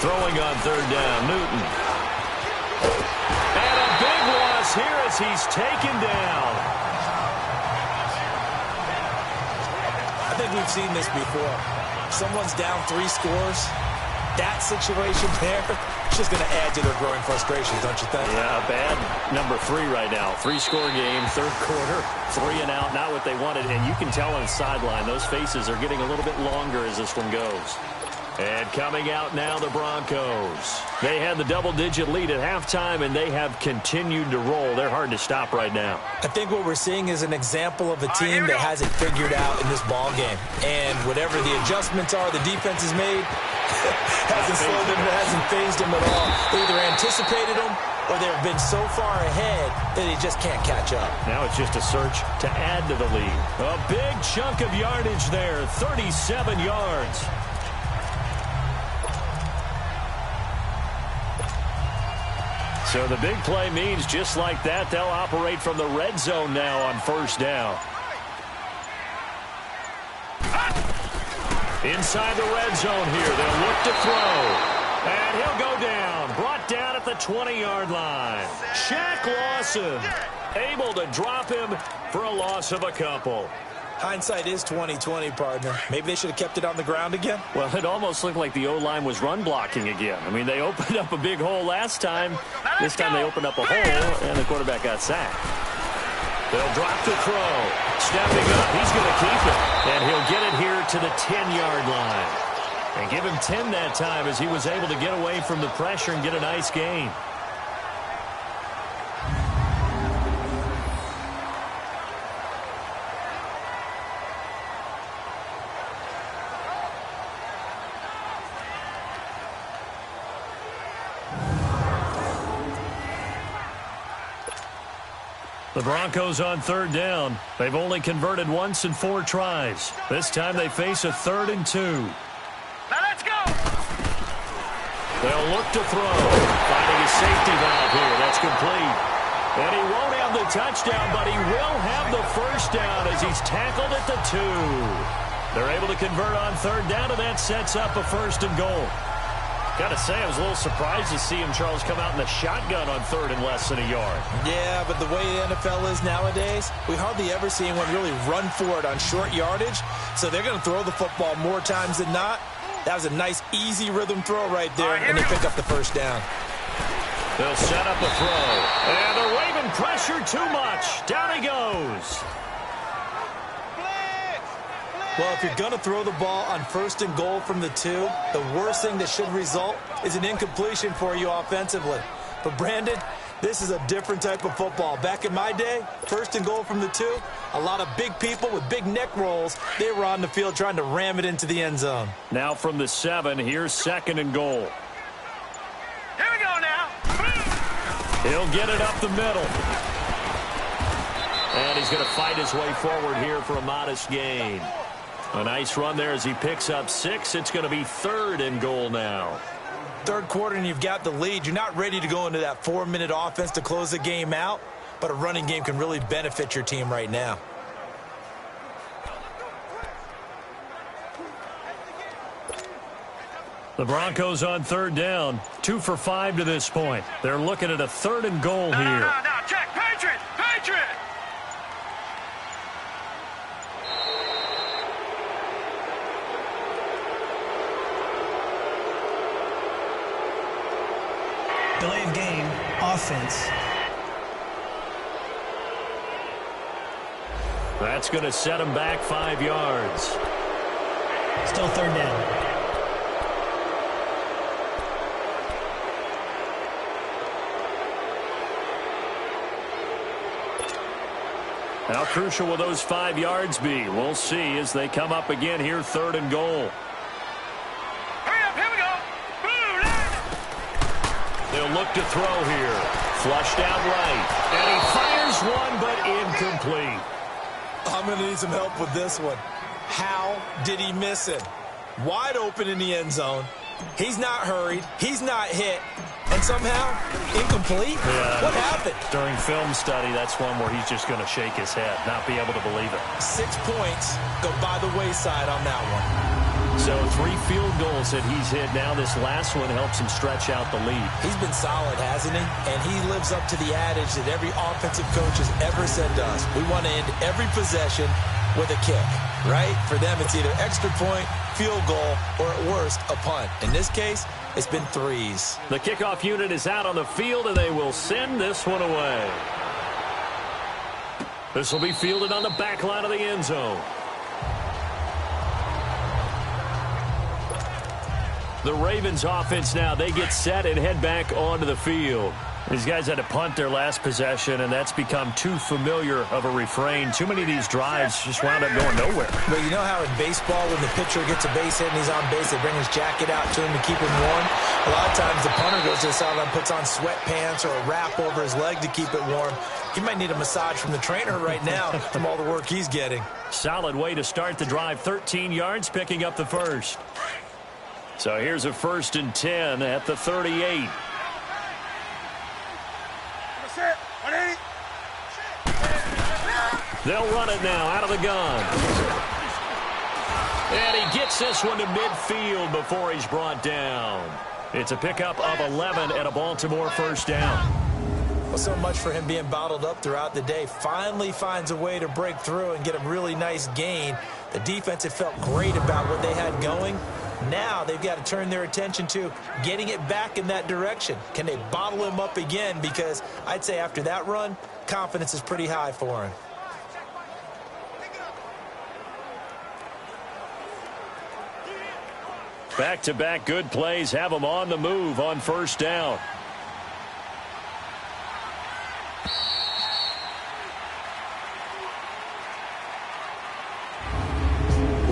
Throwing on 3rd down, Newton. And a big loss here as he's taken down. I think we've seen this before. Someone's down 3 scores. That situation there, it's just going to add to their growing frustrations, don't you think? Yeah, bad number 3 right now. 3-score game, 3rd quarter, 3 and out, not what they wanted. And you can tell on the sideline, those faces are getting a little bit longer as this one goes. And coming out now, the Broncos. They had the double-digit lead at halftime, and they have continued to roll. They're hard to stop right now. I think what we're seeing is an example of a team that has it figured out in this ball game. And whatever the adjustments are the defense has made, hasn't slowed them, hasn't phased them at all. They either anticipated them or they've been so far ahead that they just can't catch up. Now it's just a search to add to the lead. A big chunk of yardage there, 37 yards. So the big play means just like that, they'll operate from the red zone now on 1st down. Inside the red zone here, they'll look to throw. And he'll go down, brought down at the 20-yard line. Shaq Lawson able to drop him for a loss of a couple. Hindsight is 20/20, partner. Maybe they should have kept it on the ground again. Well, it almost looked like the O-line was run blocking again. I mean, they opened up a big hole last time. This time they opened up a hole, and the quarterback got sacked. They'll drop the throw. Stepping up, he's going to keep it. And he'll get it here to the 10-yard line. And give him 10 that time as he was able to get away from the pressure and get a nice gain. The Broncos on 3rd down. They've only converted once in 4 tries. This time they face a 3rd and 2. Now let's go. They'll look to throw. Finding a safety valve here. That's complete. And he won't have the touchdown, but he will have the 1st down as he's tackled at the 2. They're able to convert on 3rd down, and that sets up a 1st and goal. Got to say, I was a little surprised to see him, Charles, come out in the shotgun on 3rd and less than a yard. Yeah, but the way the NFL is nowadays, we hardly ever see anyone really run for it on short yardage. So they're going to throw the football more times than not. That was a nice, easy rhythm throw right there, and they pick up the 1st down. They'll set up a throw. And they're waving pressure too much. Down he goes. Well, if you're going to throw the ball on 1st and goal from the 2, the worst thing that should result is an incompletion for you offensively. But, Brandon, this is a different type of football. Back in my day, 1st and goal from the 2, a lot of big people with big neck rolls, they were on the field trying to ram it into the end zone. Now from the 7, here's 2nd and goal. Here we go now. He'll get it up the middle. And he's going to fight his way forward here for a modest gain. A nice run there as he picks up 6. It's going to be 3rd and goal now. Third quarter and you've got the lead. You're not ready to go into that 4-minute offense to close the game out, but a running game can really benefit your team right now. The Broncos on 3rd down. 2 for 5 to this point. They're looking at a 3rd and goal here. No, check, Patriot! Patriot! Delay of game, offense. That's going to set him back 5 yards. Still 3rd down. How crucial will those 5 yards be? We'll see as they come up again here, 3rd and goal. Hurry up, here we go! Blue line! They'll look to throw here. Flushed out right. And he fires one, but incomplete. I'm going to need some help with this one. How did he miss him? Wide open in the end zone. He's not hurried. He's not hit. And somehow, incomplete? Yeah, what happened? During film study, that's one where he's just going to shake his head, not be able to believe it. 6 points go by the wayside on that one. So 3 field goals that he's hit now. This last one helps him stretch out the lead. He's been solid, hasn't he? And he lives up to the adage that every offensive coach has ever said to us. We want to end every possession with a kick, right? For them, it's either extra point, field goal, or at worst, a punt. In this case, it's been 3s. The kickoff unit is out on the field, and they will send this one away. This will be fielded on the back line of the end zone. The Ravens offense now, they get set and head back onto the field. These guys had to punt their last possession, and that's become too familiar of a refrain. Too many of these drives just wound up going nowhere. But you know how in baseball, when the pitcher gets a base hit and he's on base, they bring his jacket out to him to keep him warm? A lot of times the punter goes to the sideline, puts on sweatpants or a wrap over his leg to keep it warm. He might need a massage from the trainer right now from all the work he's getting. Solid way to start the drive. 13 yards, picking up the first. So here's a 1st and 10 at the 38. They'll run it now out of the gun. And he gets this one to midfield before he's brought down. It's a pickup of 11 and a Baltimore 1st down. Well, so much for him being bottled up throughout the day. Finally finds a way to break through and get a really nice gain. The defense had felt great about what they had going. Now they've got to turn their attention to getting it back in that direction. Can they bottle him up again? Because I'd say after that run, confidence is pretty high for him. Back-to-back good plays have them on the move on 1st down.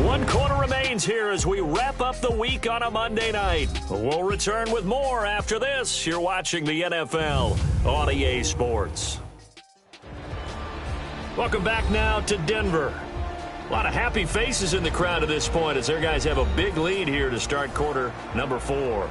One quarter remains here as we wrap up the week on a Monday night. We'll return with more after this. You're watching the NFL on EA Sports. Welcome back now to Denver. A lot of happy faces in the crowd at this point as their guys have a big lead here to start quarter number 4.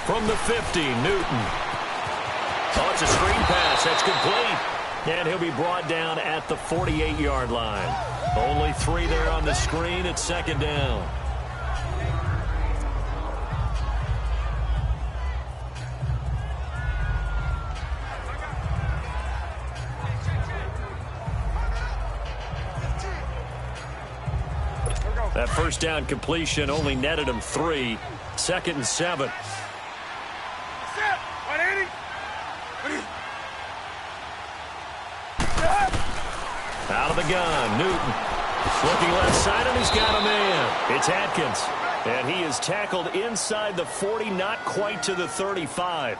From the 50, Newton. Oh, it's a screen pass. That's complete. And he'll be brought down at the 48-yard line. Only 3 there on the screen. It's 2nd down. That 1st down completion only netted him 3. 2nd and 7. Out of the gun, Newton. Looking left side, and he's got a man. It's Atkins. And he is tackled inside the 40, not quite to the 35.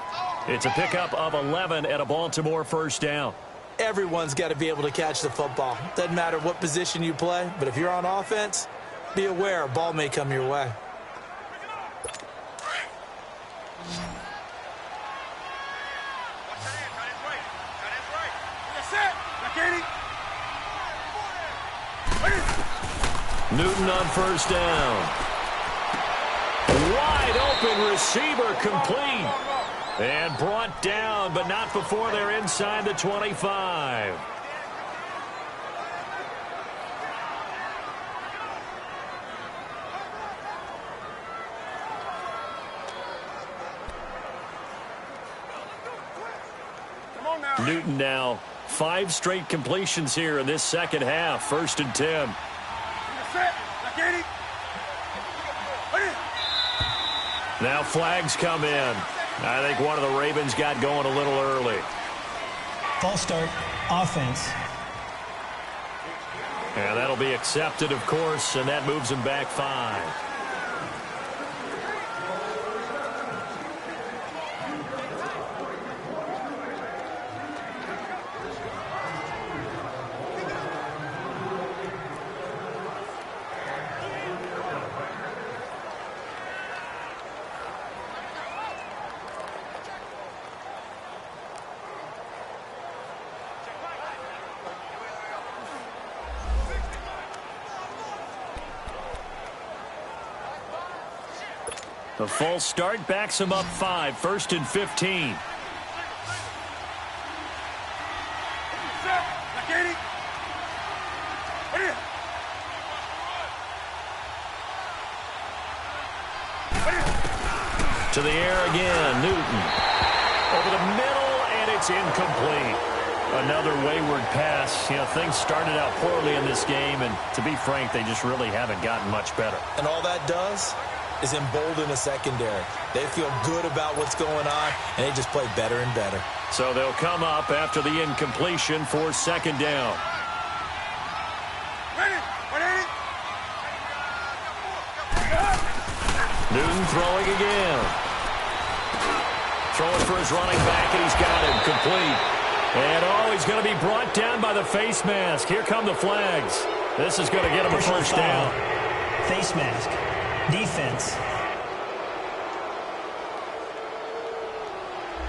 It's a pickup of 11 at a Baltimore first down. Everyone's got to be able to catch the football. Doesn't matter what position you play, but if you're on offense, be aware a ball may come your way. Newton on first down. Wide open receiver complete. And brought down, but not before they're inside the 25. Newton now 5 straight completions here in this second half. 1st and 10. Now flags come in. I think one of the Ravens got going a little early. False start, offense. And that'll be accepted, of course, and that moves him back 5. The false start backs him up 5. 1st and 15. To the air again, Newton. Over the middle, and it's incomplete. Another wayward pass. You know, things started out poorly in this game, and to be frank, they just really haven't gotten much better. And all that does is embolden a secondary. They feel good about what's going on, and they just play better and better. So they'll come up after the incompletion for 2nd down. Newton throwing again. Throwing for his running back, and he's got him complete. And, oh, he's going to be brought down by the face mask. Here come the flags. This is going to get him a first down. Face mask. Defense.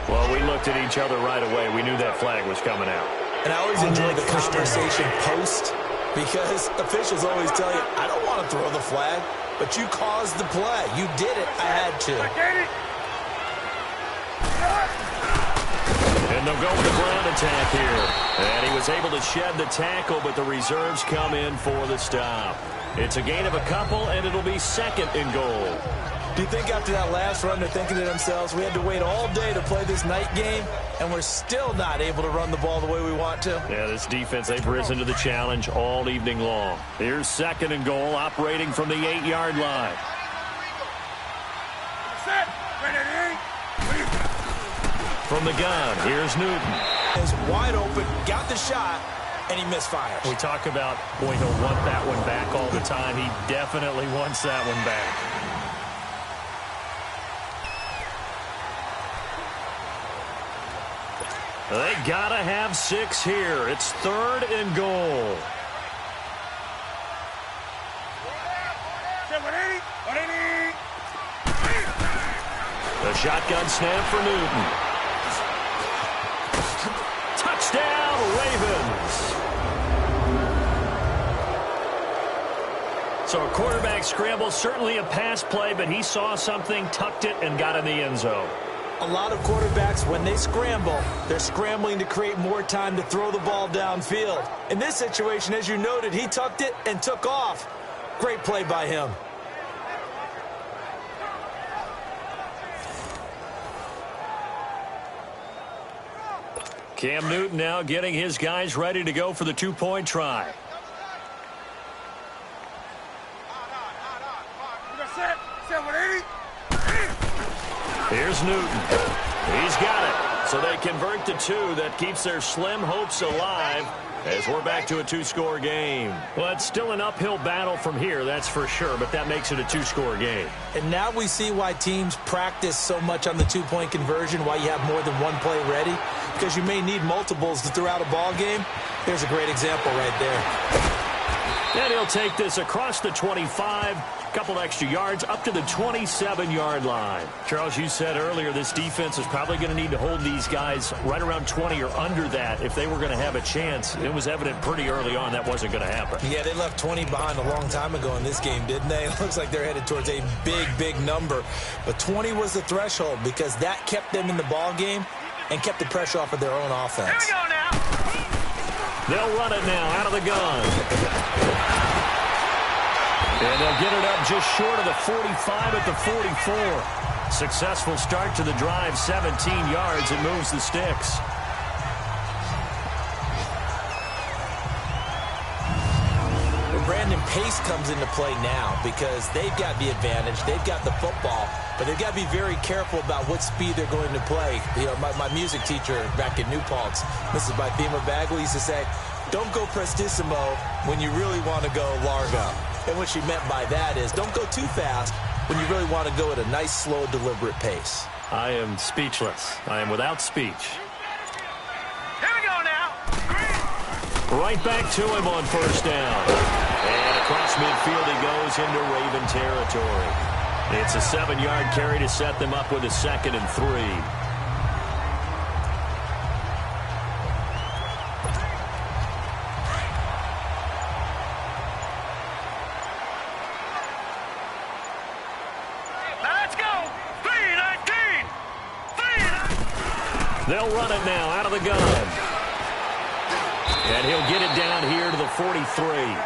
Well, we looked at each other right away. We knew that flag was coming out. And I always enjoy the conversation post, because officials always tell you, I don't want to throw the flag, but you caused the play. You did it. I had to. And they'll go with the ground attack here. And he was able to shed the tackle, but the reserves come in for the stop. It's a gain of a couple, and it'll be 2nd and goal. Do you think after that last run they're thinking to themselves, we had to wait all day to play this night game, and we're still not able to run the ball the way we want to? Yeah, this defense, they've risen to the challenge all evening long. Here's 2nd and goal, operating from the 8-yard line. From the gun, here's Newton. Is wide open, got the shot, and he misfires. We talk about, boy, he'll want that one back all the time. He definitely wants that one back. They gotta have 6 here. It's 3rd and goal. The shotgun snap for Newton. Touchdown, Ravens. So a quarterback scramble, certainly a pass play, but he saw something, tucked it, and got in the end zone. A lot of quarterbacks, when they scramble, they're scrambling to create more time to throw the ball downfield. In this situation, as you noted, he tucked it and took off. Great play by him. Cam Newton now getting his guys ready to go for the 2-point try. Here's Newton. He's got it. So they convert to 2. That keeps their slim hopes alive. as we're back to a two-score game. Well, it's still an uphill battle from here, that's for sure, but that makes it a two-score game. And now we see why teams practice so much on the two-point conversion, why you have more than one play ready, because you may need multiples throughout a ball game. Here's a great example right there. And he'll take this across the 25, a couple extra yards, up to the 27-yard line. Charles, you said earlier this defense is probably going to need to hold these guys right around 20 or under that if they were going to have a chance. It was evident pretty early on that wasn't going to happen. Yeah, they left 20 behind a long time ago in this game, didn't they? It looks like they're headed towards a big, big number. But 20 was the threshold because that kept them in the ball game and kept the pressure off of their own offense. Here we go now. They'll run it now out of the gun. And they'll get it up just short of the 45 at the 44. Successful start to the drive, 17 yards. It moves the sticks. Brandon, pace comes into play now because they've got the advantage. They've got the football, but they've got to be very careful about what speed they're going to play. You know, my music teacher back in New Paltz, Mrs. Bythema Bagley, used to say, don't go prestissimo when you really want to go largo. And what she meant by that is don't go too fast when you really want to go at a nice, slow, deliberate pace. I am speechless. I am without speech. Here we go now. Right back to him on first down. And across midfield he goes into Raven territory. It's a 7-yard carry to set them up with a 2nd and 3. Let's go. 3-19. They'll run it now out of the gun. And he'll get it down here to the 43.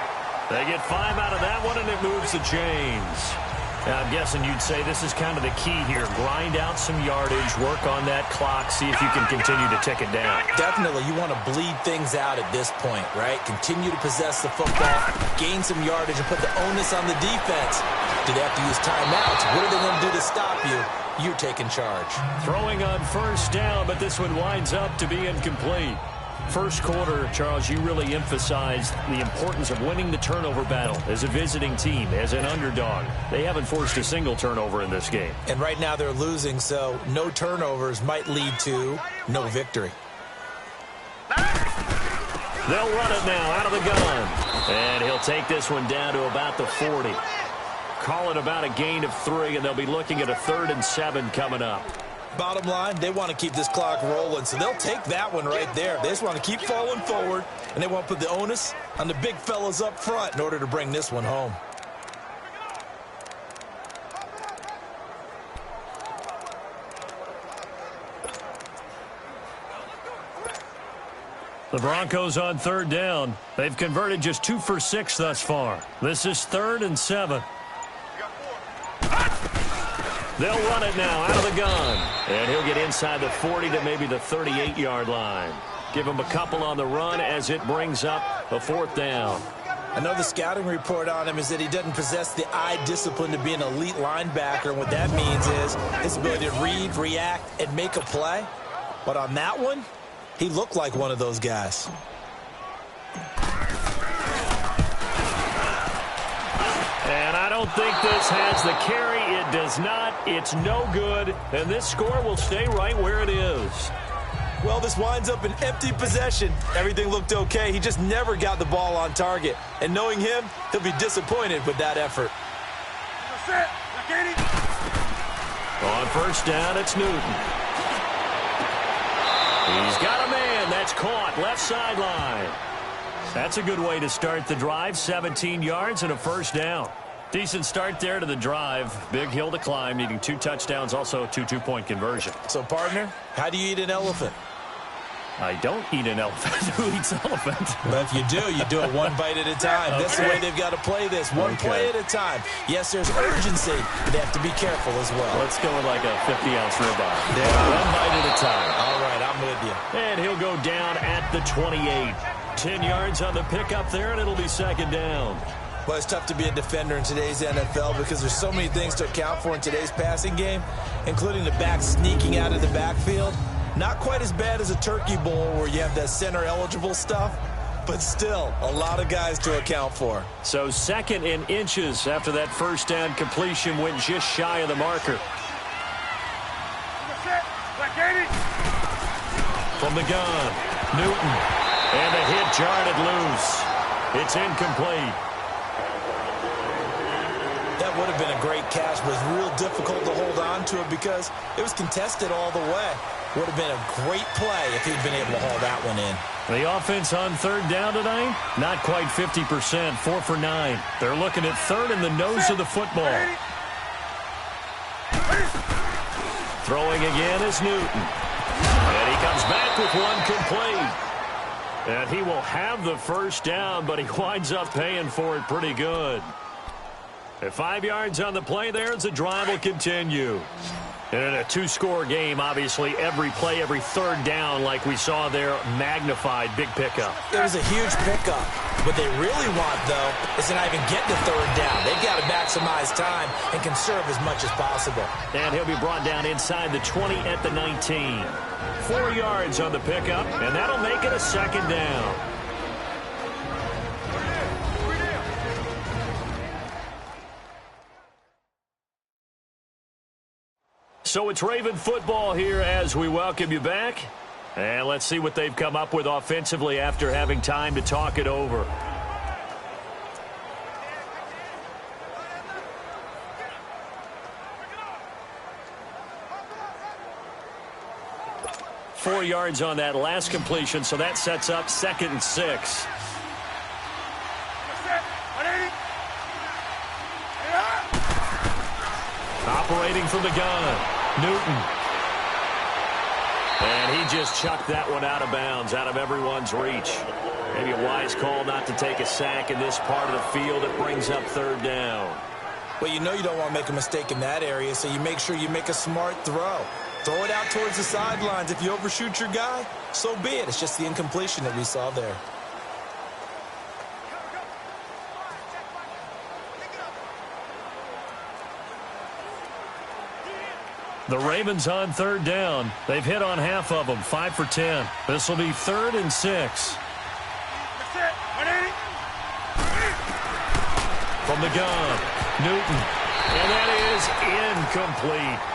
They get 5 out of that one, and it moves the chains. Now, I'm guessing you'd say this is kind of the key here. Grind out some yardage, work on that clock, see if you can continue to tick it down. Definitely, you want to bleed things out at this point, right? Continue to possess the football, gain some yardage, and put the onus on the defense. Do they have to use timeouts? What are they going to do to stop you? You're taking charge. Throwing on first down, but this one winds up to be incomplete. First quarter, Charles, you really emphasized the importance of winning the turnover battle as a visiting team, as an underdog. They haven't forced a single turnover in this game. And right now they're losing, so no turnovers might lead to no victory. They'll run it now out of the gun. And he'll take this one down to about the 40. Call it about a gain of 3, and they'll be looking at a 3rd and 7 coming up. Bottom line, they want to keep this clock rolling, so they'll take that one right there. They just want to keep falling forward, and they want to put the onus on the big fellas up front in order to bring this one home. The Broncos on 3rd down. They've converted just 2 for 6 thus far. This is 3rd and 7. They'll run it now out of the gun. And he'll get inside the 40 to maybe the 38-yard line. Give him a couple on the run as it brings up a 4th down. I know the scouting report on him is that he doesn't possess the eye discipline to be an elite linebacker. And what that means is his ability to read, react, and make a play. But on that one, he looked like one of those guys. And I don't think this has the carry. It does not. It's no good. And this score will stay right where it is. Well, this winds up an empty possession. Everything looked okay. He just never got the ball on target. And knowing him, he'll be disappointed with that effort. On first down, it's Newton. He's got a man. That's caught. Left sideline. That's a good way to start the drive. 17 yards and a 1st down. Decent start there to the drive. Big hill to climb, needing 2 touchdowns, also a 2-2-point conversion. So, partner, how do you eat an elephant? I don't eat an elephant. Who eats elephant? But if you do it one bite at a time. Okay. That's the way they've got to play this. One play at a time. Yes, there's urgency, but they have to be careful as well. Let's go with like a 50-ounce ribeye. One bite at a time. All right, I'm with you. And he'll go down at the 28. 10 yards on the pickup there, and it'll be 2nd down. Well, it's tough to be a defender in today's NFL because there's so many things to account for in today's passing game, including the back sneaking out of the backfield. Not quite as bad as a turkey bowl where you have that center-eligible stuff, but still a lot of guys to account for. So 2nd in inches after that first down completion went just shy of the marker. From the gun, Newton. And the hit jarred it loose. It's incomplete. That would have been a great catch, but it was real difficult to hold on to it because it was contested all the way. Would have been a great play if he'd been able to haul that one in. The offense on 3rd down tonight, not quite 50%, 4 for 9. They're looking at 3rd in the nose of the football. Throwing again is Newton. And he comes back with one complete. And he will have the first down, but he winds up paying for it pretty good. At 5 yards on the play there as the drive will continue. And in a 2-score game, obviously, every play, every 3rd down, like we saw there, magnified, big pickup. It was a huge pickup. What they really want, though, is to not even get to 3rd down. They've got to maximize time and conserve as much as possible. And he'll be brought down inside the 20 at the 19. 4 yards on the pickup, and that'll make it a 2nd down. So it's Raven football here as we welcome you back. And let's see what they've come up with offensively after having time to talk it over. Four yards on that last completion, so that sets up 2nd and 6. Operating from the gun, Newton. And he just chucked that one out of bounds, out of everyone's reach. Maybe a wise call not to take a sack in this part of the field. It brings up 3rd down. Well, you know you don't want to make a mistake in that area, so you make sure you make a smart throw. Throw it out towards the sidelines. If you overshoot your guy, so be it. It's just the incompletion that we saw there. The Ravens on 3rd down. They've hit on half of them, 5 for 10. This will be 3rd and 6. From the gun, Newton. And that is incomplete.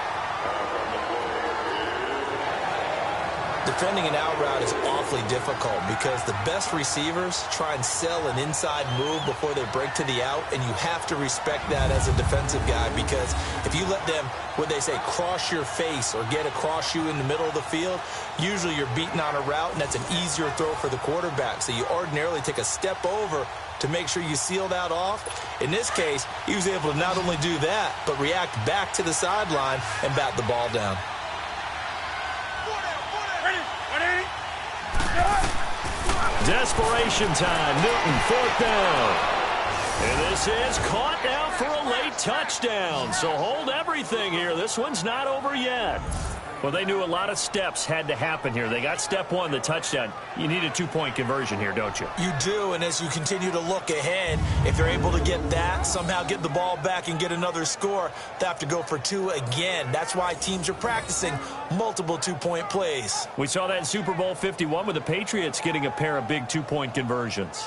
Defending an out route is awfully difficult because the best receivers try and sell an inside move before they break to the out, and you have to respect that as a defensive guy because if you let them, what they say, cross your face or get across you in the middle of the field, usually you're beaten on a route, and that's an easier throw for the quarterback. So you ordinarily take a step over to make sure you seal that off. In this case, he was able to not only do that, but react back to the sideline and bat the ball down. Desperation time. Newton, 4th down. And this is caught now for a late touchdown. So hold everything here. This one's not over yet. Well, they knew a lot of steps had to happen here. They got step 1, the touchdown. You need a 2-point conversion here, don't you? You do, and as you continue to look ahead, if they're able to get that, somehow get the ball back and get another score, they have to go for 2 again. That's why teams are practicing multiple 2-point plays. We saw that in Super Bowl 51 with the Patriots getting a pair of big 2-point conversions.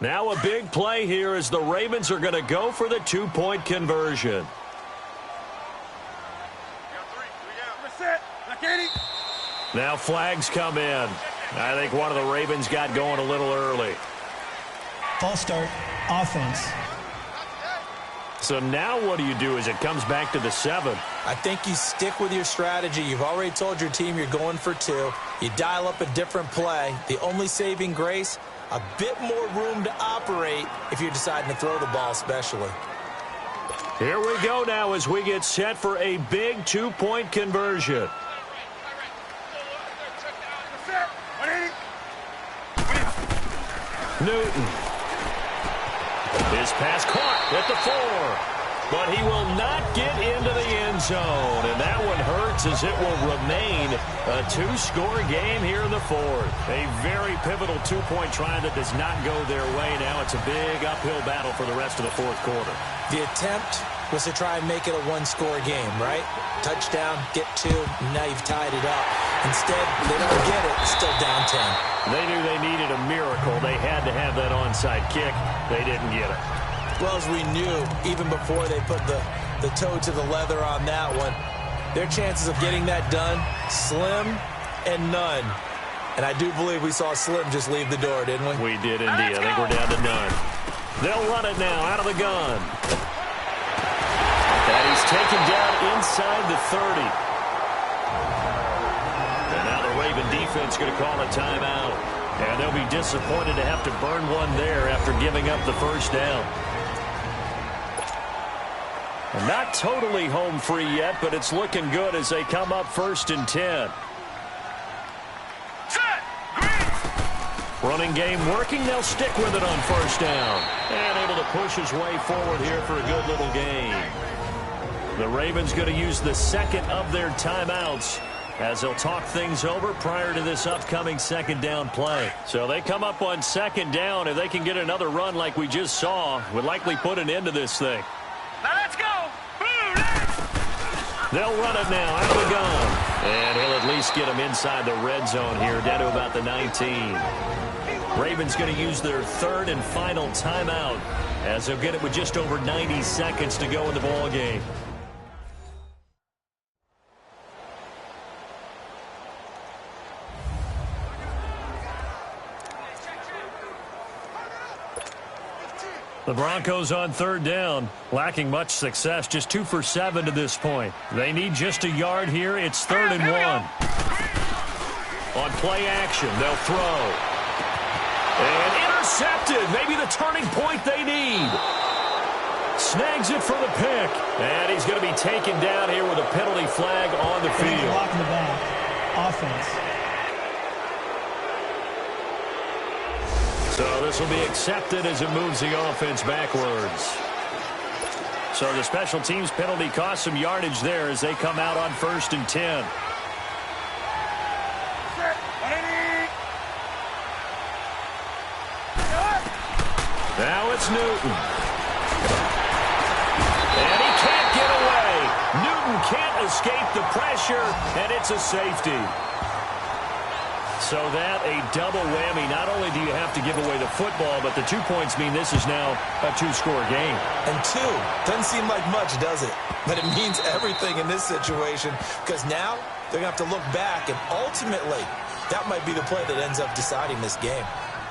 Now a big play here as the Ravens are going to go for the 2-point conversion. Now flags come in. I think one of the Ravens got going a little early. False start, offense. So now what do you do as it comes back to the 7? I think you stick with your strategy. You've already told your team you're going for 2. You dial up a different play. The only saving grace, a bit more room to operate if you're deciding to throw the ball especially. Here we go now as we get set for a big 2-point conversion. Newton. His pass caught at the 4. but he will not get into the end zone. And that one hurts as it will remain a two-score game here in the fourth. A very pivotal two-point try that does not go their way. Now it's a big uphill battle for the rest of the fourth quarter. The attempt was to try and make it a one-score game, right? Touchdown, get two, and now you've tied it up. Instead, they don't get it. It's still down 10. They knew they needed a miracle. They had to have that onside kick. They didn't get it. Well, as we knew, even before they put the toe to the leather on that one, their chances of getting that done, slim and none. And I do believe we saw Slim just leave the door, didn't we? We did indeed. I think we're down to none. They'll run it now out of the gun. And he's taken down inside the 30. And now the Raven defense going to call a timeout. And they'll be disappointed to have to burn one there after giving up the first down. Not totally home free yet, but it's looking good as they come up 1st and 10. Running game working. They'll stick with it on 1st down. And able to push his way forward here for a good little gain. The Ravens going to use the second of their timeouts as they'll talk things over prior to this upcoming 2nd down play. So they come up on 2nd down. If they can get another run like we just saw, would likely put an end to this thing. Now let's go. They'll run it now out of the gun. And he'll at least get him inside the red zone here, down to about the 19. Ravens going to use their 3rd and final timeout as they'll get it with just over 90 seconds to go in the ball game. The Broncos on 3rd down, lacking much success, just 2 for 7 to this point. They need just a yard here. It's 3rd and 1. On play action, they'll throw. And intercepted, maybe the turning point they need. Snags it for the pick. And he's going to be taken down here with a penalty flag on the field. Block in the back. Offense. So this will be accepted as it moves the offense backwards. So the special teams penalty cost some yardage there as they come out on 1st and 10. Now it's Newton. And he can't get away. Newton can't escape the pressure, and it's a safety. So that a double whammy. Not only do you have to give away the football, but the 2 points mean this is now a two-score game. And 2 doesn't seem like much, does it? But it means everything in this situation because now they're going to have to look back, and ultimately that might be the play that ends up deciding this game.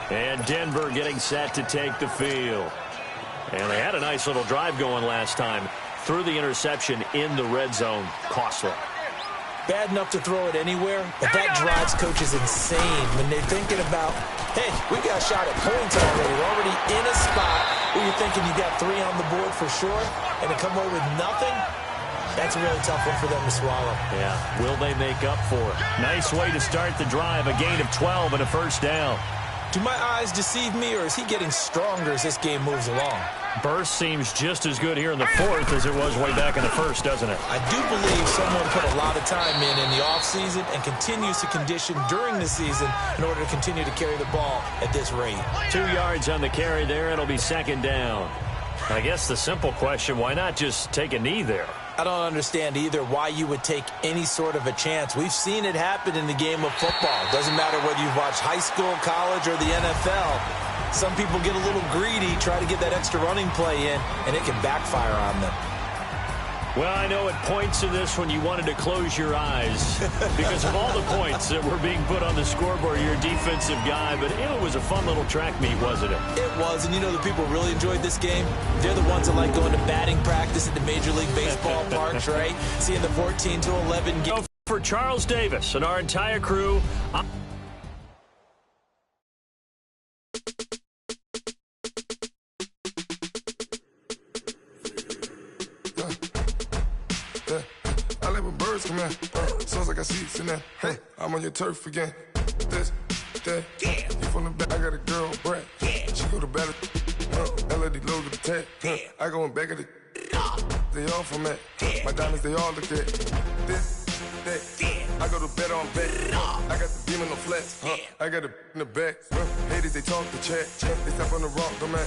And Denver getting set to take the field. And they had a nice little drive going last time. Threw the interception in the red zone. Costly. Bad enough to throw it anywhere, but that drives coaches insane when they're thinking about, hey, we got a shot at points already. We're already in a spot where you're thinking you got 3 on the board for sure, and to come away with nothing, that's a really tough one for them to swallow. Yeah, will they make up for it? Nice way to start the drive, a gain of 12 and a 1st down. Do my eyes deceive me, or is he getting stronger as this game moves along? Burst seems just as good here in the 4th as it was way back in the 1st, doesn't it? I do believe someone put a lot of time in the offseason and continues to condition during the season in order to continue to carry the ball at this rate. 2 yards on the carry there. It'll be 2nd down. I guess the simple question, why not just take a knee there? I don't understand either why you would take any sort of a chance. We've seen it happen in the game of football. Doesn't matter whether you've watched high school, college, or the NFL. Some people get a little greedy, try to get that extra running play in, and it can backfire on them. Well, I know at points in this when you wanted to close your eyes because of all the points that were being put on the scoreboard. You're a defensive guy, but it was a fun little track meet, wasn't it? It was, and you know the people really enjoyed this game? They're the ones that like going to batting practice at the Major League Baseball parks, right? Seeing the 14-11 game. For Charles Davis and our entire crew, Come here, sounds like I see seats in there. Hey, I'm on your turf again. This, that, yeah. You from the back, I got a girl, Brad. Yeah. She go to battle. LED logo the tag. Yeah. I go in back of the. they all from it. My diamonds, they all look at this, that. I go to bed on bed. I got the beam on the flex. I got it in the back. Haters, they talk the chat. They step on the rock, don't man.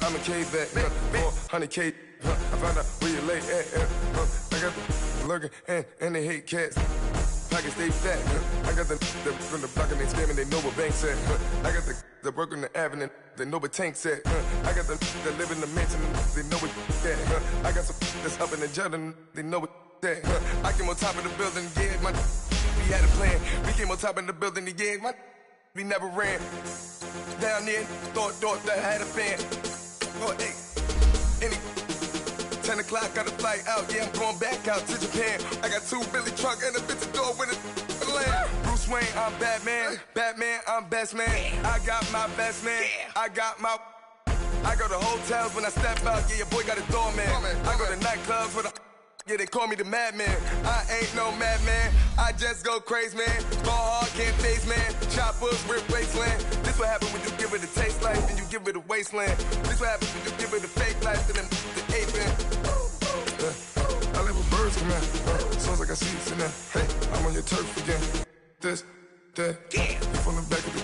I'm a cave back. 400K. I found out where you lay at. I got the lurking and they hate cats. Pockets stay fat. I got the from the block and they scamming, they know what banks at. I got the work on the avenue, they know what tanks at. I got the that live in the mansion, they know what that. I got some that's up in the jet and they know what that. I came on top of the building, yeah, my we had a plan. We came on top of the building, yeah, my we never ran. Down there, thought that I had a fan. Oh, hey, any 10 o'clock, got a flight out, yeah, I'm going back out to Japan. I got 2 Billy truck and a bitch door with a land. Bruce Wayne, I'm Batman. Batman, I'm best man. I got my best man. I go to hotels when I step out, yeah, your boy got a doorman. I go to nightclubs with a yeah, they call me the madman. I ain't no madman, I just go crazy, man. Ball hard, can't face, man. Choppers, rip wasteland. This what happen when you give it a taste life and you give it a wasteland. This what happens when you give it a fake life and then the ape man. I live with birds come out. Sounds like I see it now. Hey, I'm on your turf again. This, that. You from the back of the.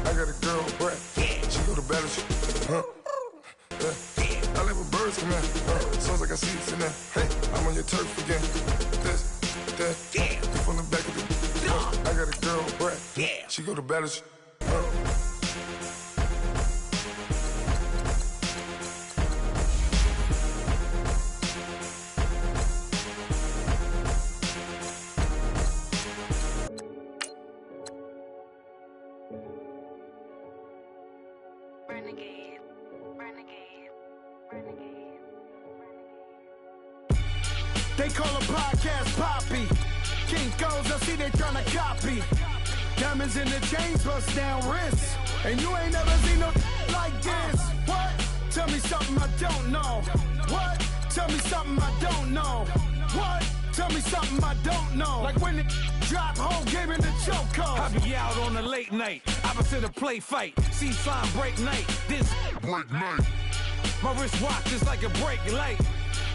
I got a girl, Brett. She go to battle. I live with birds come out. Sounds like I see it now. Hey, I'm on your turf again. This, that. You from the back of the. I got a girl, Brett. She go to battle. They call a podcast Poppy. King goes, I see they tryna copy. Diamonds in the chains, bust down wrists. And you ain't never seen no like this. What? Tell me something I don't know. What? Tell me something I don't know. What? Tell me something I don't know. Like when it drop, whole game in the chokehold. I be out on a late night, opposite a play fight. See sign break night, this break night. My wristwatch is like a break light.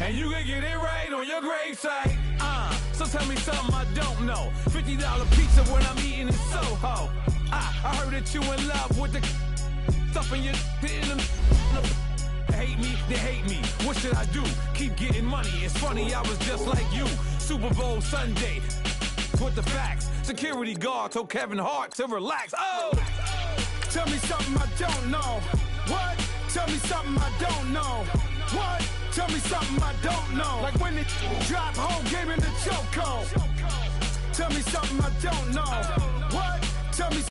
And you can get it right on your gravesite. So tell me something I don't know. $50 pizza when I'm eating in Soho. I heard that you in love with the stuff in your hitting them. Hate me, they hate me. What should I do? Keep getting money. It's funny, I was just like you. Super Bowl Sunday. With the facts. Security guard told Kevin Hart to relax. Oh! Tell me something I don't know. What? Tell me something I don't know. What? Tell me something I don't know. Like when it drop, whole game in the chokehold. Tell me something I don't know. What? Tell me